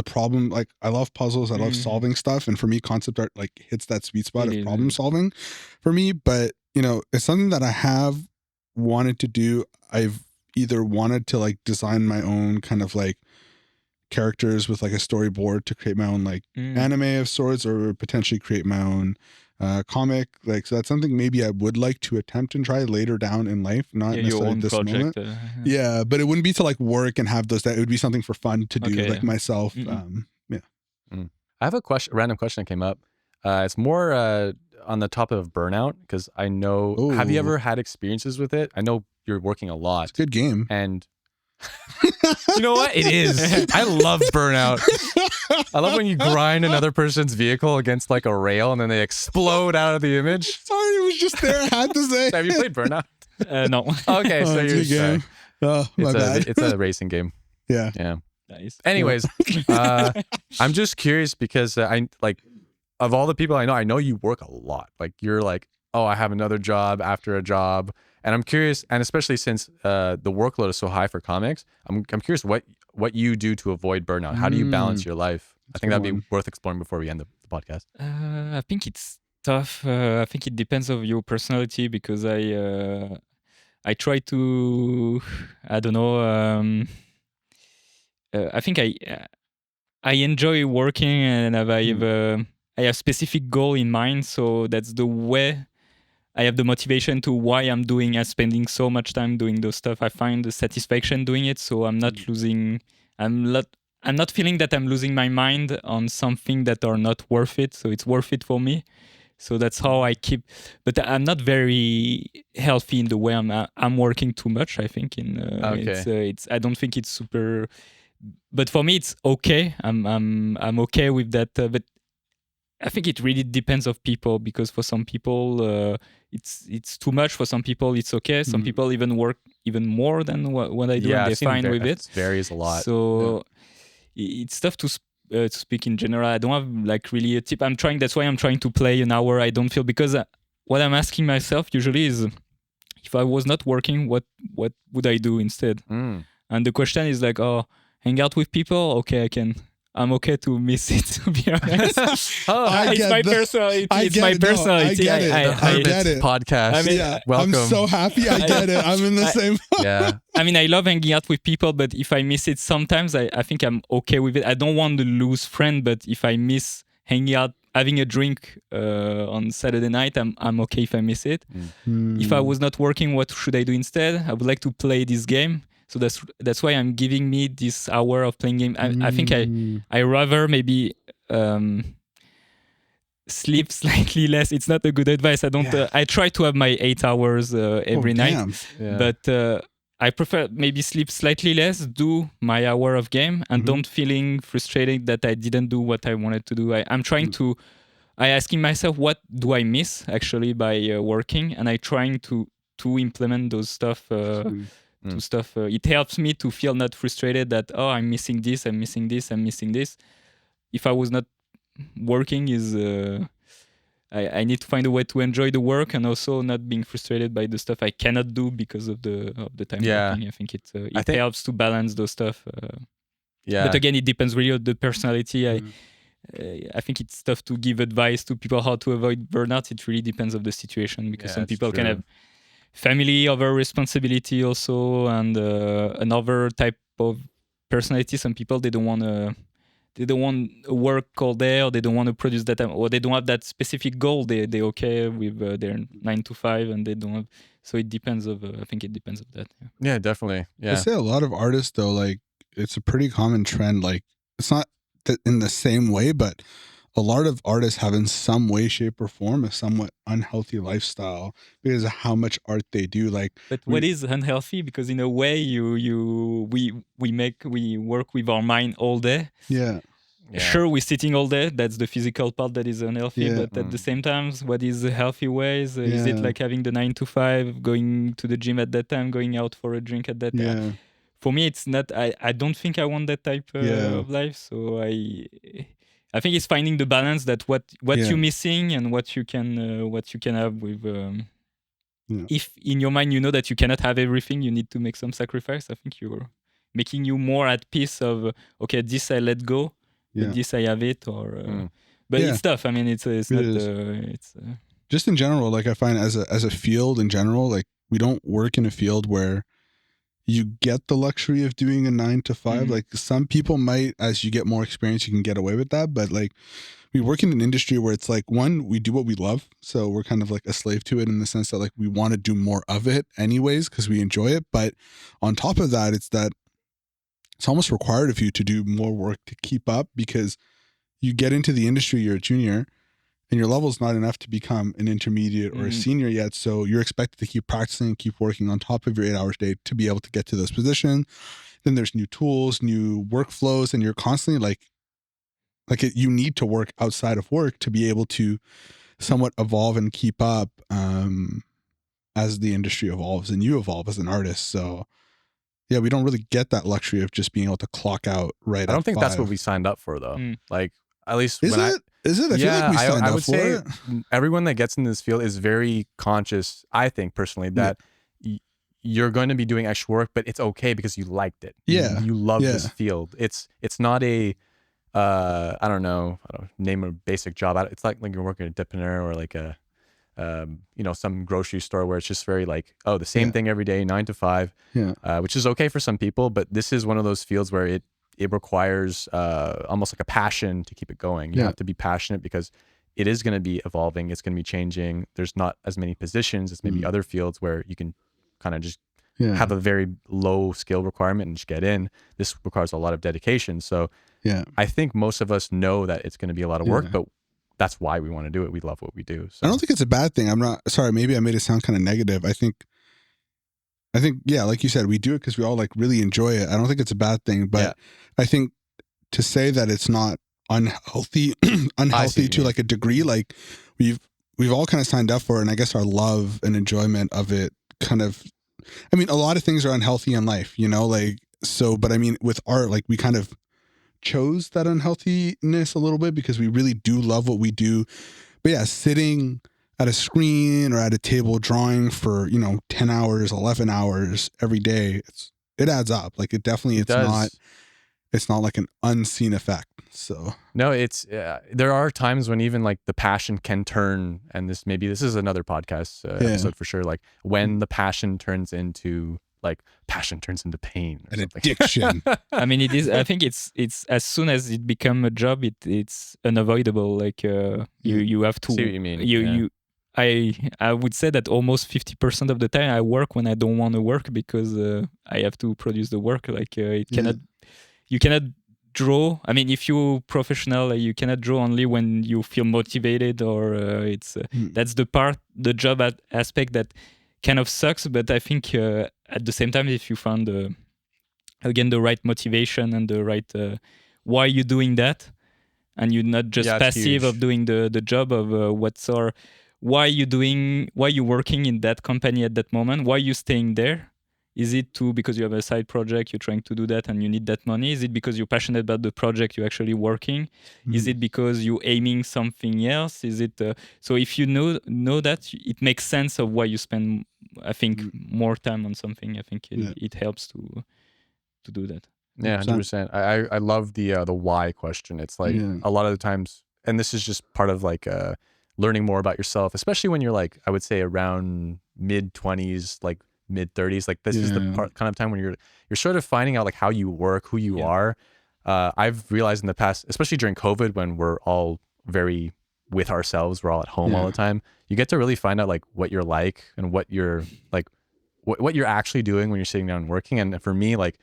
problem. Like, I love puzzles. I love solving stuff. And for me, concept art like hits that sweet spot of problem solving for me. But, you know, it's something that I have wanted to do. I've either wanted to like design my own kind of like characters with like a storyboard to create my own like anime of sorts, or potentially create my own comic. Like, so that's something maybe I would like to attempt and try later down in life, not necessarily this moment. Yeah, but it wouldn't be to like work and have those. That it would be something for fun to do, like myself. I have a random question that came up. It's more on the topic of Burnout, because I know. Have you ever had experiences with it? I know you're working a lot. It's a good game, and you know what? It is. I love Burnout. I love when you grind another person's vehicle against like a rail and then they explode out of the image. Sorry, it was just there. I had to say. Have you played Burnout? No. Okay, so you're game. Oh, my bad. It's a racing game. Yeah. Nice. Anyways, I'm just curious because I like, of all the people I know you work a lot. Like, you're like, oh, I have another job after a job. And I'm curious, and especially since the workload is so high for comics, I'm curious what you do to avoid burnout. How do you balance your life? I think that'd be worth exploring before we end the podcast. I think it's tough. I think it depends on your personality, because I try to, I don't know. I think I enjoy working, and I have specific goal in mind. So that's the way I have the motivation to why I'm spending so much time doing those stuff. I find the satisfaction doing it. So I'm not I'm not feeling that I'm losing my mind on something that are not worth it. So it's worth it for me. So that's how I keep, but I'm not very healthy in the way I'm working too much. I think it's I don't think it's super, but for me it's okay. I'm okay with that. But I think it really depends of people, because for some people it's too much. For some people it's okay. Some people even work even more than what I do, Yeah, and they're I've seen fine with it. varies a lot. So it's tough to speak in general. I don't have like really a tip. That's why I'm trying to play an hour. I don't feel, because what I'm asking myself usually is, if I was not working, what would I do instead? Mm. And the question is like, oh, hang out with people. Okay, I'm okay to miss it, to be honest. It's my personality. It's my personality. I get it. Podcast. I mean, welcome. I'm so happy. I get it. I'm in the same. Yeah. I mean, I love hanging out with people, but if I miss it sometimes, I think I'm okay with it. I don't want to lose friend, but if I miss hanging out, having a drink on Saturday night, I'm okay if I miss it. If I was not working, what should I do instead? I would like to play this game. So that's why I'm giving me this hour of playing game. I think I rather maybe sleep slightly less. It's not a good advice. I don't. I try to have my 8 hours every night, but I prefer maybe sleep slightly less, do my hour of game, and don't feeling frustrated that I didn't do what I wanted to do. I'm trying to. I asking myself, what do I miss actually by working, and I trying to implement those stuff. It helps me to feel not frustrated that, oh, I'm missing this, I'm missing this, I'm missing this. If I was not working, I need to find a way to enjoy the work and also not being frustrated by the stuff I cannot do because of the time working. I think it helps to balance those stuff. But again, it depends really on the personality. I think it's tough to give advice to people how to avoid burnout. It really depends on the situation, because some people can have family over responsibility also, and another type of personality. Some people, they don't want to work all day, or they don't want to produce that time, or they don't have that specific goal. They're okay with their 9 to 5, and they don't have. So it depends of. I think it depends of that. Yeah, definitely. Yeah. I say a lot of artists though, like it's a pretty common trend. Like it's not in the same way, but a lot of artists have in some way, shape, or form a somewhat unhealthy lifestyle because of how much art they do. Like, but what is unhealthy? Because in a way, we work with our mind all day. Yeah. Sure, we're sitting all day. That's the physical part that is unhealthy. Yeah. But at the same time, what is the healthy ways? Is it like having the 9 to 5, going to the gym at that time, going out for a drink at that time? For me, it's not. I don't think I want that type of life. So I think it's finding the balance, that what you're missing and what you can have with. If in your mind you know that you cannot have everything, you need to make some sacrifice. I think you're making you more at peace of okay, this I let go, but this I have it. Or but it's tough. I mean, it's not. It's just in general. Like I find as a field in general, like we don't work in a field where you get the luxury of doing a 9 to 5. Like some people might, as you get more experience, you can get away with that. But like we work in an industry where it's like, one, we do what we love. So we're kind of like a slave to it in the sense that like we want to do more of it anyways, because we enjoy it. But on top of that, it's almost required of you to do more work to keep up, because you get into the industry, you're a junior, and your level's not enough to become an intermediate or a senior yet. So you're expected to keep practicing, keep working on top of your 8 hours a day to be able to get to those positions. Then there's new tools, new workflows, and you're constantly you need to work outside of work to be able to somewhat evolve and keep up as the industry evolves and you evolve as an artist. So yeah, we don't really get that luxury of just being able to clock out right. I don't think that's what we signed up for though. Like at least Is it? I feel like we signed up for it. Everyone that gets in this field is very conscious, I think personally, that you're going to be doing extra work, but it's okay because you liked it. You love this field. It's not a I don't know, name a basic job. It's like you're working at a dipper or like a some grocery store where it's just very like, oh, the same thing every day, 9 to 5, which is okay for some people. But this is one of those fields where it requires almost like a passion to keep it going. You have to be passionate because it is going to be evolving. It's going to be changing. There's not as many positions as maybe other fields where you can kind of just have a very low skill requirement and just get in. This requires a lot of dedication. So I think most of us know that it's going to be a lot of work, but that's why we want to do it. We love what we do. So. I don't think it's a bad thing. I'm not sorry. Maybe I made it sound kind of negative. I think, like you said, we do it because we all like really enjoy it. I don't think it's a bad thing, but I think to say that it's not unhealthy to like a degree, like we've all kind of signed up for it. And I guess our love and enjoyment of it kind of I mean, a lot of things are unhealthy in life, you know, like, so, but I mean, with art, like we kind of chose that unhealthiness a little bit because we really do love what we do. But yeah, sitting at a screen or at a table drawing for, 10 hours, 11 hours every day, it adds up. Like it definitely, It does. it's not like an unseen effect. So no, it's there are times when even like the passion can turn, and this is another podcast episode for sure. Like when the passion turns into pain or an something. addiction. I mean, it is. I think it's as soon as it become a job, it's unavoidable. Like you have to. See what you mean? You. I would say that almost 50% of the time I work when I don't want to work because I have to produce the work. Like you cannot draw. I mean, if you're professional, you cannot draw only when you feel motivated, or that's the job aspect that kind of sucks. But I think at the same time, if you found again the right motivation and the right why you're doing that, and you're not just passive of doing the job of why you're working in that company at that moment, why you staying there. Is it because you have a side project, you're trying to do that and you need that money? Is it because you're passionate about the project you're actually working? Is it because you're aiming something else? Is it so if you know that, it makes sense of why you spend, I think, more time on something. I think it helps to do that. Yeah, 100%. I love the why question. It's like a lot of the times, and this is just part of like learning more about yourself, especially when you're like, I would say around mid-20s, like mid-30s. Like this is the kind of time when you're sort of finding out like how you work, who you are. I've realized in the past, especially during COVID, when we're all very with ourselves, we're all at home all the time, you get to really find out like what you're like and what you're like, what you're actually doing when you're sitting down and working. And for me, like,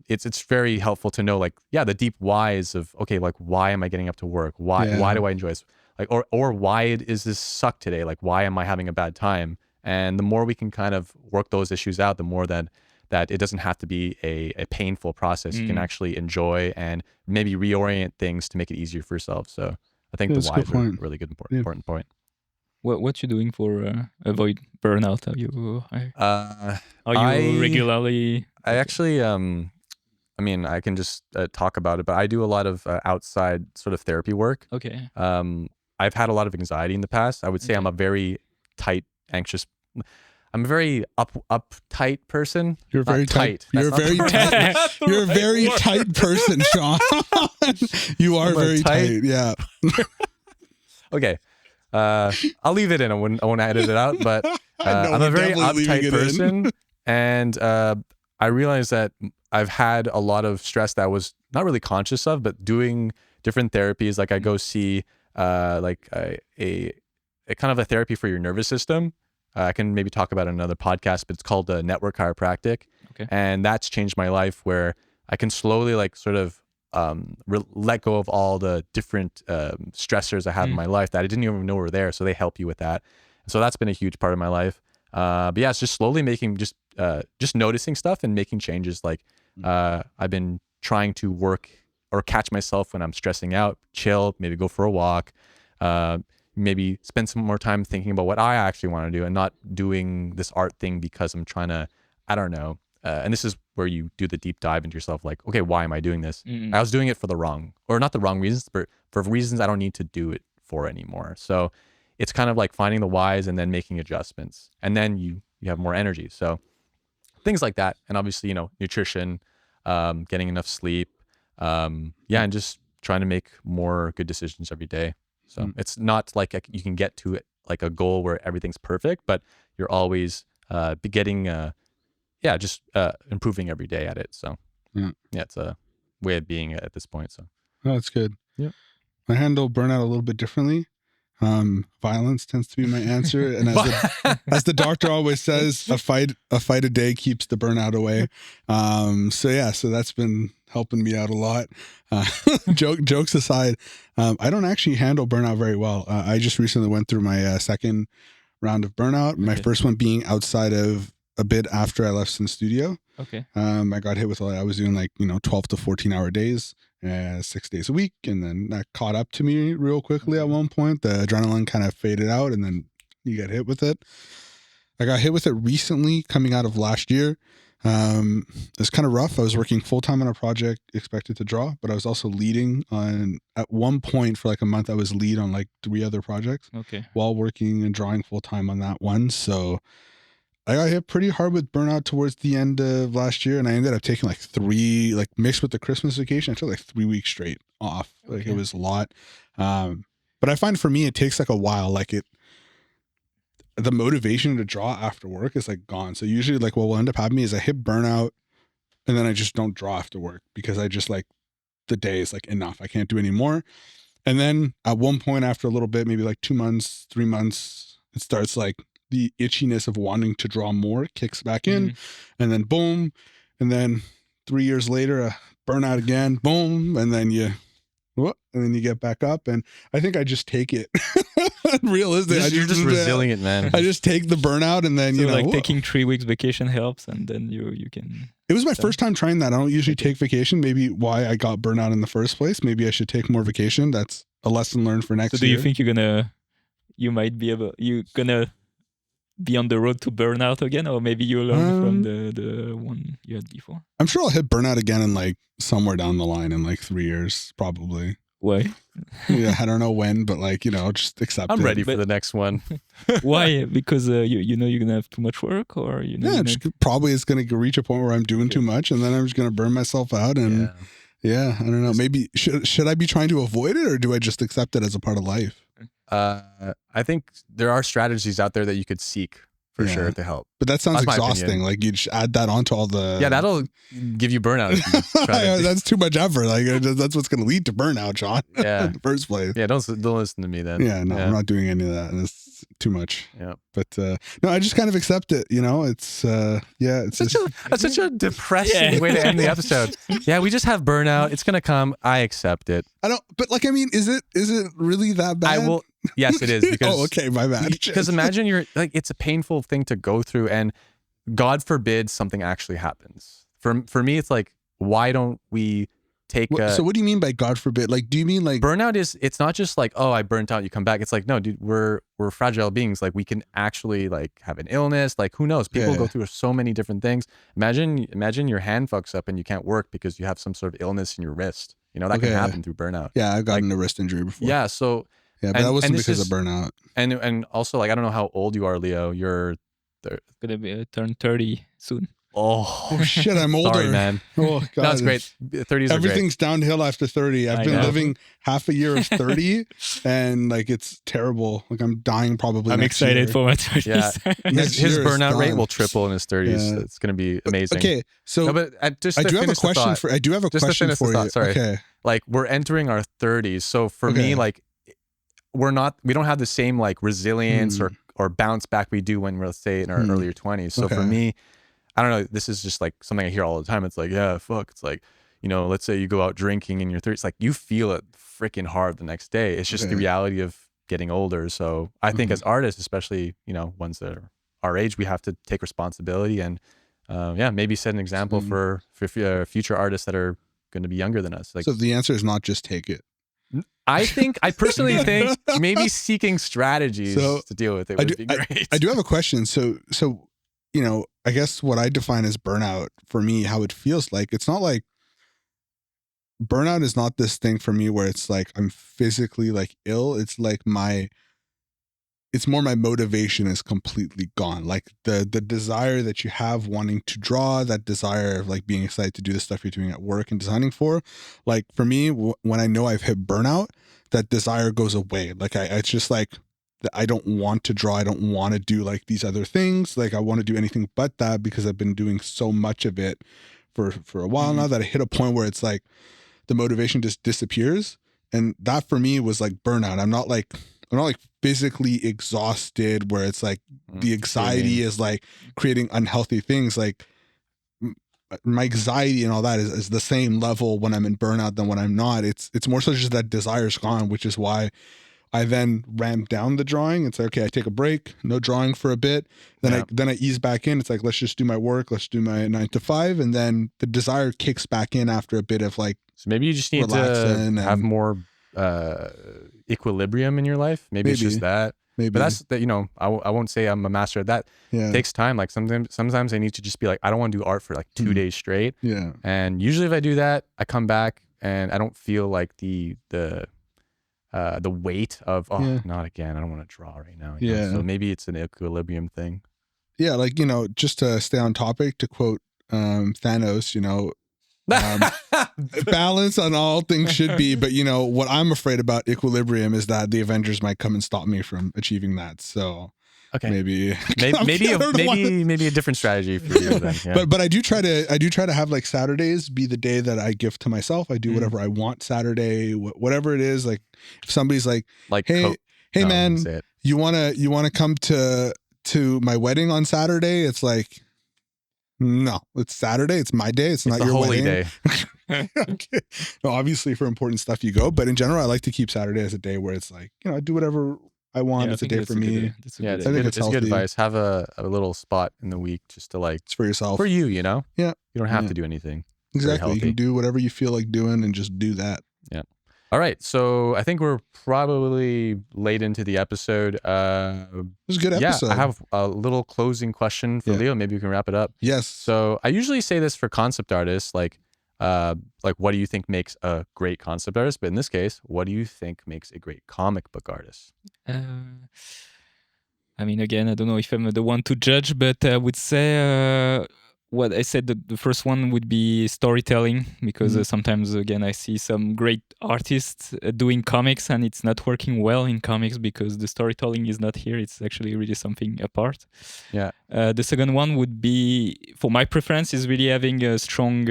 it's very helpful to know like, the deep whys of, okay, like why am I getting up to work? Why do I enjoy this? Like, or why is this suck today? Like, why am I having a bad time? And the more we can kind of work those issues out, the more that it doesn't have to be a painful process. You can actually enjoy and maybe reorient things to make it easier for yourself. So I think the why is a really good, important point. What you doing for avoid burnout? Are you regularly? I actually, I mean, I can just talk about it, but I do a lot of outside sort of therapy work. Okay. I've had a lot of anxiety in the past. I would say I'm a very anxious. I'm a very uptight person. You're very tight. You're very tight. You're a very tight person, Sean. You are very tight. Yeah. Okay. I'll leave it in. I won't edit it out. But I'm a very uptight person, and I realized that I've had a lot of stress that I was not really conscious of, but doing different therapies. Like I go see like a kind of a therapy for your nervous system. I can maybe talk about it in another podcast, but it's called network chiropractic. Okay. And that's changed my life, where I can slowly like sort of let go of all the different stressors I have in my life that I didn't even know were there. So they help you with that. So that's been a huge part of my life. But yeah, it's just slowly making just noticing stuff and making changes. Like I've been trying to work or catch myself when I'm stressing out, chill, maybe go for a walk, maybe spend some more time thinking about what I actually want to do and not doing this art thing because I'm trying to, I don't know. And this is where you do the deep dive into yourself. Like, okay, why am I doing this? I was doing it for not the wrong reasons, but for reasons I don't need to do it for anymore. So it's kind of like finding the whys and then making adjustments. And then you have more energy. So things like that. And obviously, nutrition, getting enough sleep. And just trying to make more good decisions every day. So it's not like you can get to it like a goal where everything's perfect, but you're always getting, just improving every day at it. So it's a way of being at this point. So that's good. Yeah, I handle burnout a little bit differently. Violence tends to be my answer, and as the doctor always says, a fight a day keeps the burnout away. So that's been helping me out a lot. Jokes aside, I don't actually handle burnout very well. I just recently went through my second round of burnout. My first one being outside of a bit after I left Sin Studio. Okay. I got hit with I was doing 12 to 14 hour days, 6 days a week. And then that caught up to me real quickly at one point. The adrenaline kind of faded out and then you get hit with it. I got hit with it recently coming out of last year. It's kind of rough. I was working full-time on a project expected to draw, but I was also leading on, at one point for like a month, I was lead on like 3 other projects while working and drawing full-time on that one. So I got hit pretty hard with burnout towards the end of last year, and I ended up taking like 3, like mixed with the Christmas vacation, I took like 3 weeks straight off. Like it was a lot. But I find for me, it takes like a while. Like the motivation to draw after work is like gone. So usually like what will end up happening is I hit burnout and then I just don't draw after work because I just like the day is like enough. I can't do any more. And then at one point after a little bit, maybe like 2 months, 3 months, it starts like the itchiness of wanting to draw more kicks back in, and then boom. And then 3 years later, burnout again, boom. And then you get back up. And I think I just take it. Realistic. You're just resilient, man. I just take the burnout, and then, so like taking 3 weeks vacation helps, and then you can. It was my first time trying that. I don't usually take vacation. Maybe why I got burnout in the first place. Maybe I should take more vacation. That's a lesson learned for next year. So do you think you might be gonna be on the road to burnout again, or maybe you learn from the one you had before? I'm sure I'll hit burnout again in like somewhere down the line in like 3 years, probably. Why? Yeah, I don't know when, but like, just accept it. I'm ready for the next one. Why? Because you know you're gonna have too much work, or probably it's gonna reach a point where I'm doing too much, and then I'm just gonna burn myself out. And I don't know. Maybe should I be trying to avoid it, or do I just accept it as a part of life? I think there are strategies out there that you could seek for sure to help. But that sounds exhausting. Like you just add that onto all the... Yeah, that'll give you burnout. That's too much effort. Like that's what's going to lead to burnout, Sean. Yeah. In the first place. Yeah, don't listen to me then. Yeah, no, I'm not doing any of that. It's too much. Yeah. But no, I just kind of accept it. It's that's such a depressing way to end the episode. Yeah, we just have burnout. It's going to come. I accept it. I don't, but like, I mean, is it really that bad? Yes, it is. Because, oh, okay, my bad. Because imagine you're like, it's a painful thing to go through, and God forbid something actually happens. For me, it's like, why don't we take? So what do you mean by God forbid? Like, do you mean like burnout it's not just like, oh, I burnt out, you come back. It's like, no, dude, we're fragile beings. Like we can actually like have an illness. Like who knows? People go through so many different things. Imagine your hand fucks up and you can't work because you have some sort of illness in your wrist. That can happen through burnout. Yeah, I've gotten a wrist injury before. Yeah, so. Yeah, but that wasn't because of burnout. And also, like, I don't know how old you are, Leo. You're gonna be turn 30 soon. Oh shit, I'm older. Sorry, man. Oh god, that's great. 30s are everything's downhill after 30. I've been living half a year of 30, and like it's terrible. Like I'm dying probably. I'm excited for my 30s. Yeah, his burnout rate will triple in his 30s. Yeah. It's gonna be amazing. Okay, so no, but I do have a question for. I do have a question for you. Sorry. Okay, like we're entering our 30s, so for me, like. We don't have the same like resilience or bounce back we do when we're, let's say, in our earlier 20s. So for me, I don't know, this is just like something I hear all the time. It's like, yeah, fuck. It's like, let's say you go out drinking in your 30s, like you feel it freaking hard the next day. It's just the reality of getting older. So I think as artists, especially, ones that are our age, we have to take responsibility and maybe set an example for future artists that are going to be younger than us. Like, so the answer is not just take it. I personally think maybe seeking strategies to deal with it would be great. I do have a question. So, I guess what I define as burnout for me, how it feels like, it's not like burnout is not this thing for me where it's like I'm physically like ill. It's like it's more my motivation is completely gone. Like the desire that you have wanting to draw, that desire of like being excited to do the stuff you're doing at work and designing for, like for me, when I know I've hit burnout, that desire goes away. Like it's just like, I don't want to draw. I don't want to do like these other things. Like I want to do anything but that because I've been doing so much of it for a while now that I hit a point where it's like the motivation just disappears. And that for me was like burnout. I'm not like physically exhausted where it's like the anxiety is like creating unhealthy things. Like my anxiety and all that is the same level when I'm in burnout than when I'm not. It's more so just that desire's gone, which is why I then ramp down the drawing. It's like, okay, I take a break, no drawing for a bit. Then I ease back in. It's like, let's just do my work. Let's do my 9 to 5. And then the desire kicks back in after a bit of like, so maybe you just need to have more equilibrium in your life. Maybe it's just that. Maybe. But that's that, you know, I won't say I'm a master at that. Yeah. It takes time. Like sometimes I need to just be like, I don't want to do art for like 2 days straight. Yeah. And usually if I do that, I come back and I don't feel like the weight of, not again. I don't want to draw right now. You know? So maybe it's an equilibrium thing. Yeah. Like, you know, just to stay on topic, to quote Thanos, you know, balance on all things should be, but you know what I'm afraid about equilibrium is that the Avengers might come and stop me from achieving that. So okay, maybe a different strategy for you then. Yeah. But I do try to have like Saturdays be the day that I give to myself. I do whatever I want Saturday, whatever it is. Like if somebody's like hey man, you wanna come to my wedding on Saturday? It's like, no, it's Saturday. It's my day. It's not your holy wedding. Day. Okay. No, obviously for important stuff you go, but in general, I like to keep Saturday as a day where it's like, you know, I do whatever I want. It's a day for me. It's good advice. Have a little spot in the week just to like, it's for yourself, for you, you know? Yeah. You don't have to do anything. Exactly. You can do whatever you feel like doing and just do that. Yeah. All right. So I think we're probably late into the episode. It was a good episode. Yeah, I have a little closing question for Leo. Maybe we can wrap it up. Yes. So I usually say this for concept artists, like what do you think makes a great concept artist? But in this case, what do you think makes a great comic book artist? I mean, again, I don't know if I'm the one to judge, but I would say what I said, the first one would be storytelling, because sometimes, again, I see some great artists doing comics and it's not working well in comics because the storytelling is not here. It's actually really something apart. Yeah. The second one would be, for my preference, is really having a strong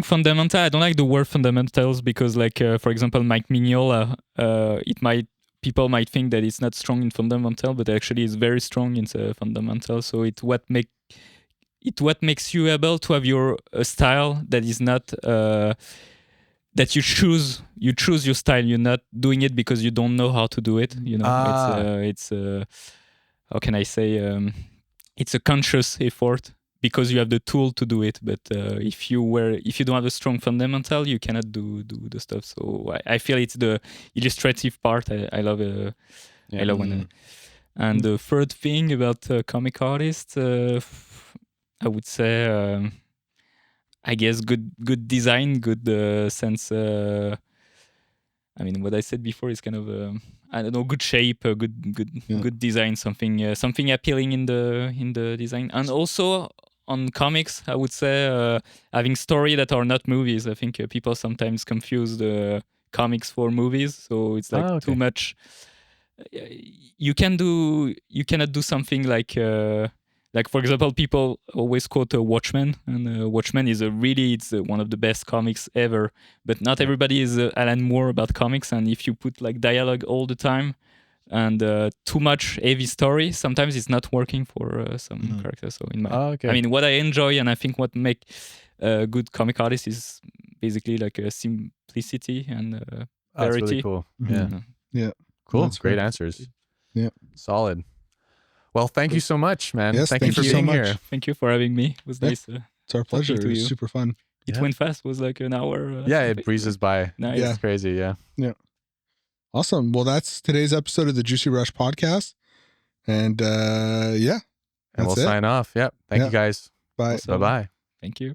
fundamental. I don't like the word fundamentals because, like, for example, Mike Mignola, people might think that it's not strong in fundamental, but actually it's very strong in fundamental. So what makes you able to have your style that is not that you choose your style. You're not doing it because you don't know how to do it. You know, it's how can I say? It's a conscious effort because you have the tool to do it. But if you don't have a strong fundamental, you cannot do the stuff. So I feel it's the illustrative part. I love I love when. And the third thing about comic artists, I would say, I guess good design, good sense. I mean, what I said before is kind of I don't know, good shape, good design, something appealing in the design, and also on comics, I would say having story that are not movies. I think people sometimes confuse the comics for movies, so it's like too much. You cannot do something like for example, people always quote Watchmen, and Watchmen is it's one of the best comics ever. But not everybody is Alan Moore about comics, and if you put like dialogue all the time and too much heavy story, sometimes it's not working for some characters. So I mean, what I enjoy and I think what make a good comic artist is basically like a simplicity and clarity. That's really cool. Yeah. Cool. That's great answers. Yeah. Solid. Well, thank you so much, man. Yes, thank you for being here. Thank you for having me. It was nice. It's our pleasure. It was super fun. It went fast. It was like an hour. It breezes by. Nice. It's crazy. Yeah. Awesome. Well, that's today's episode of the Juicy Rush podcast. And and we'll sign off. Yep. Thank you guys. Bye. Bye-bye. Thank you.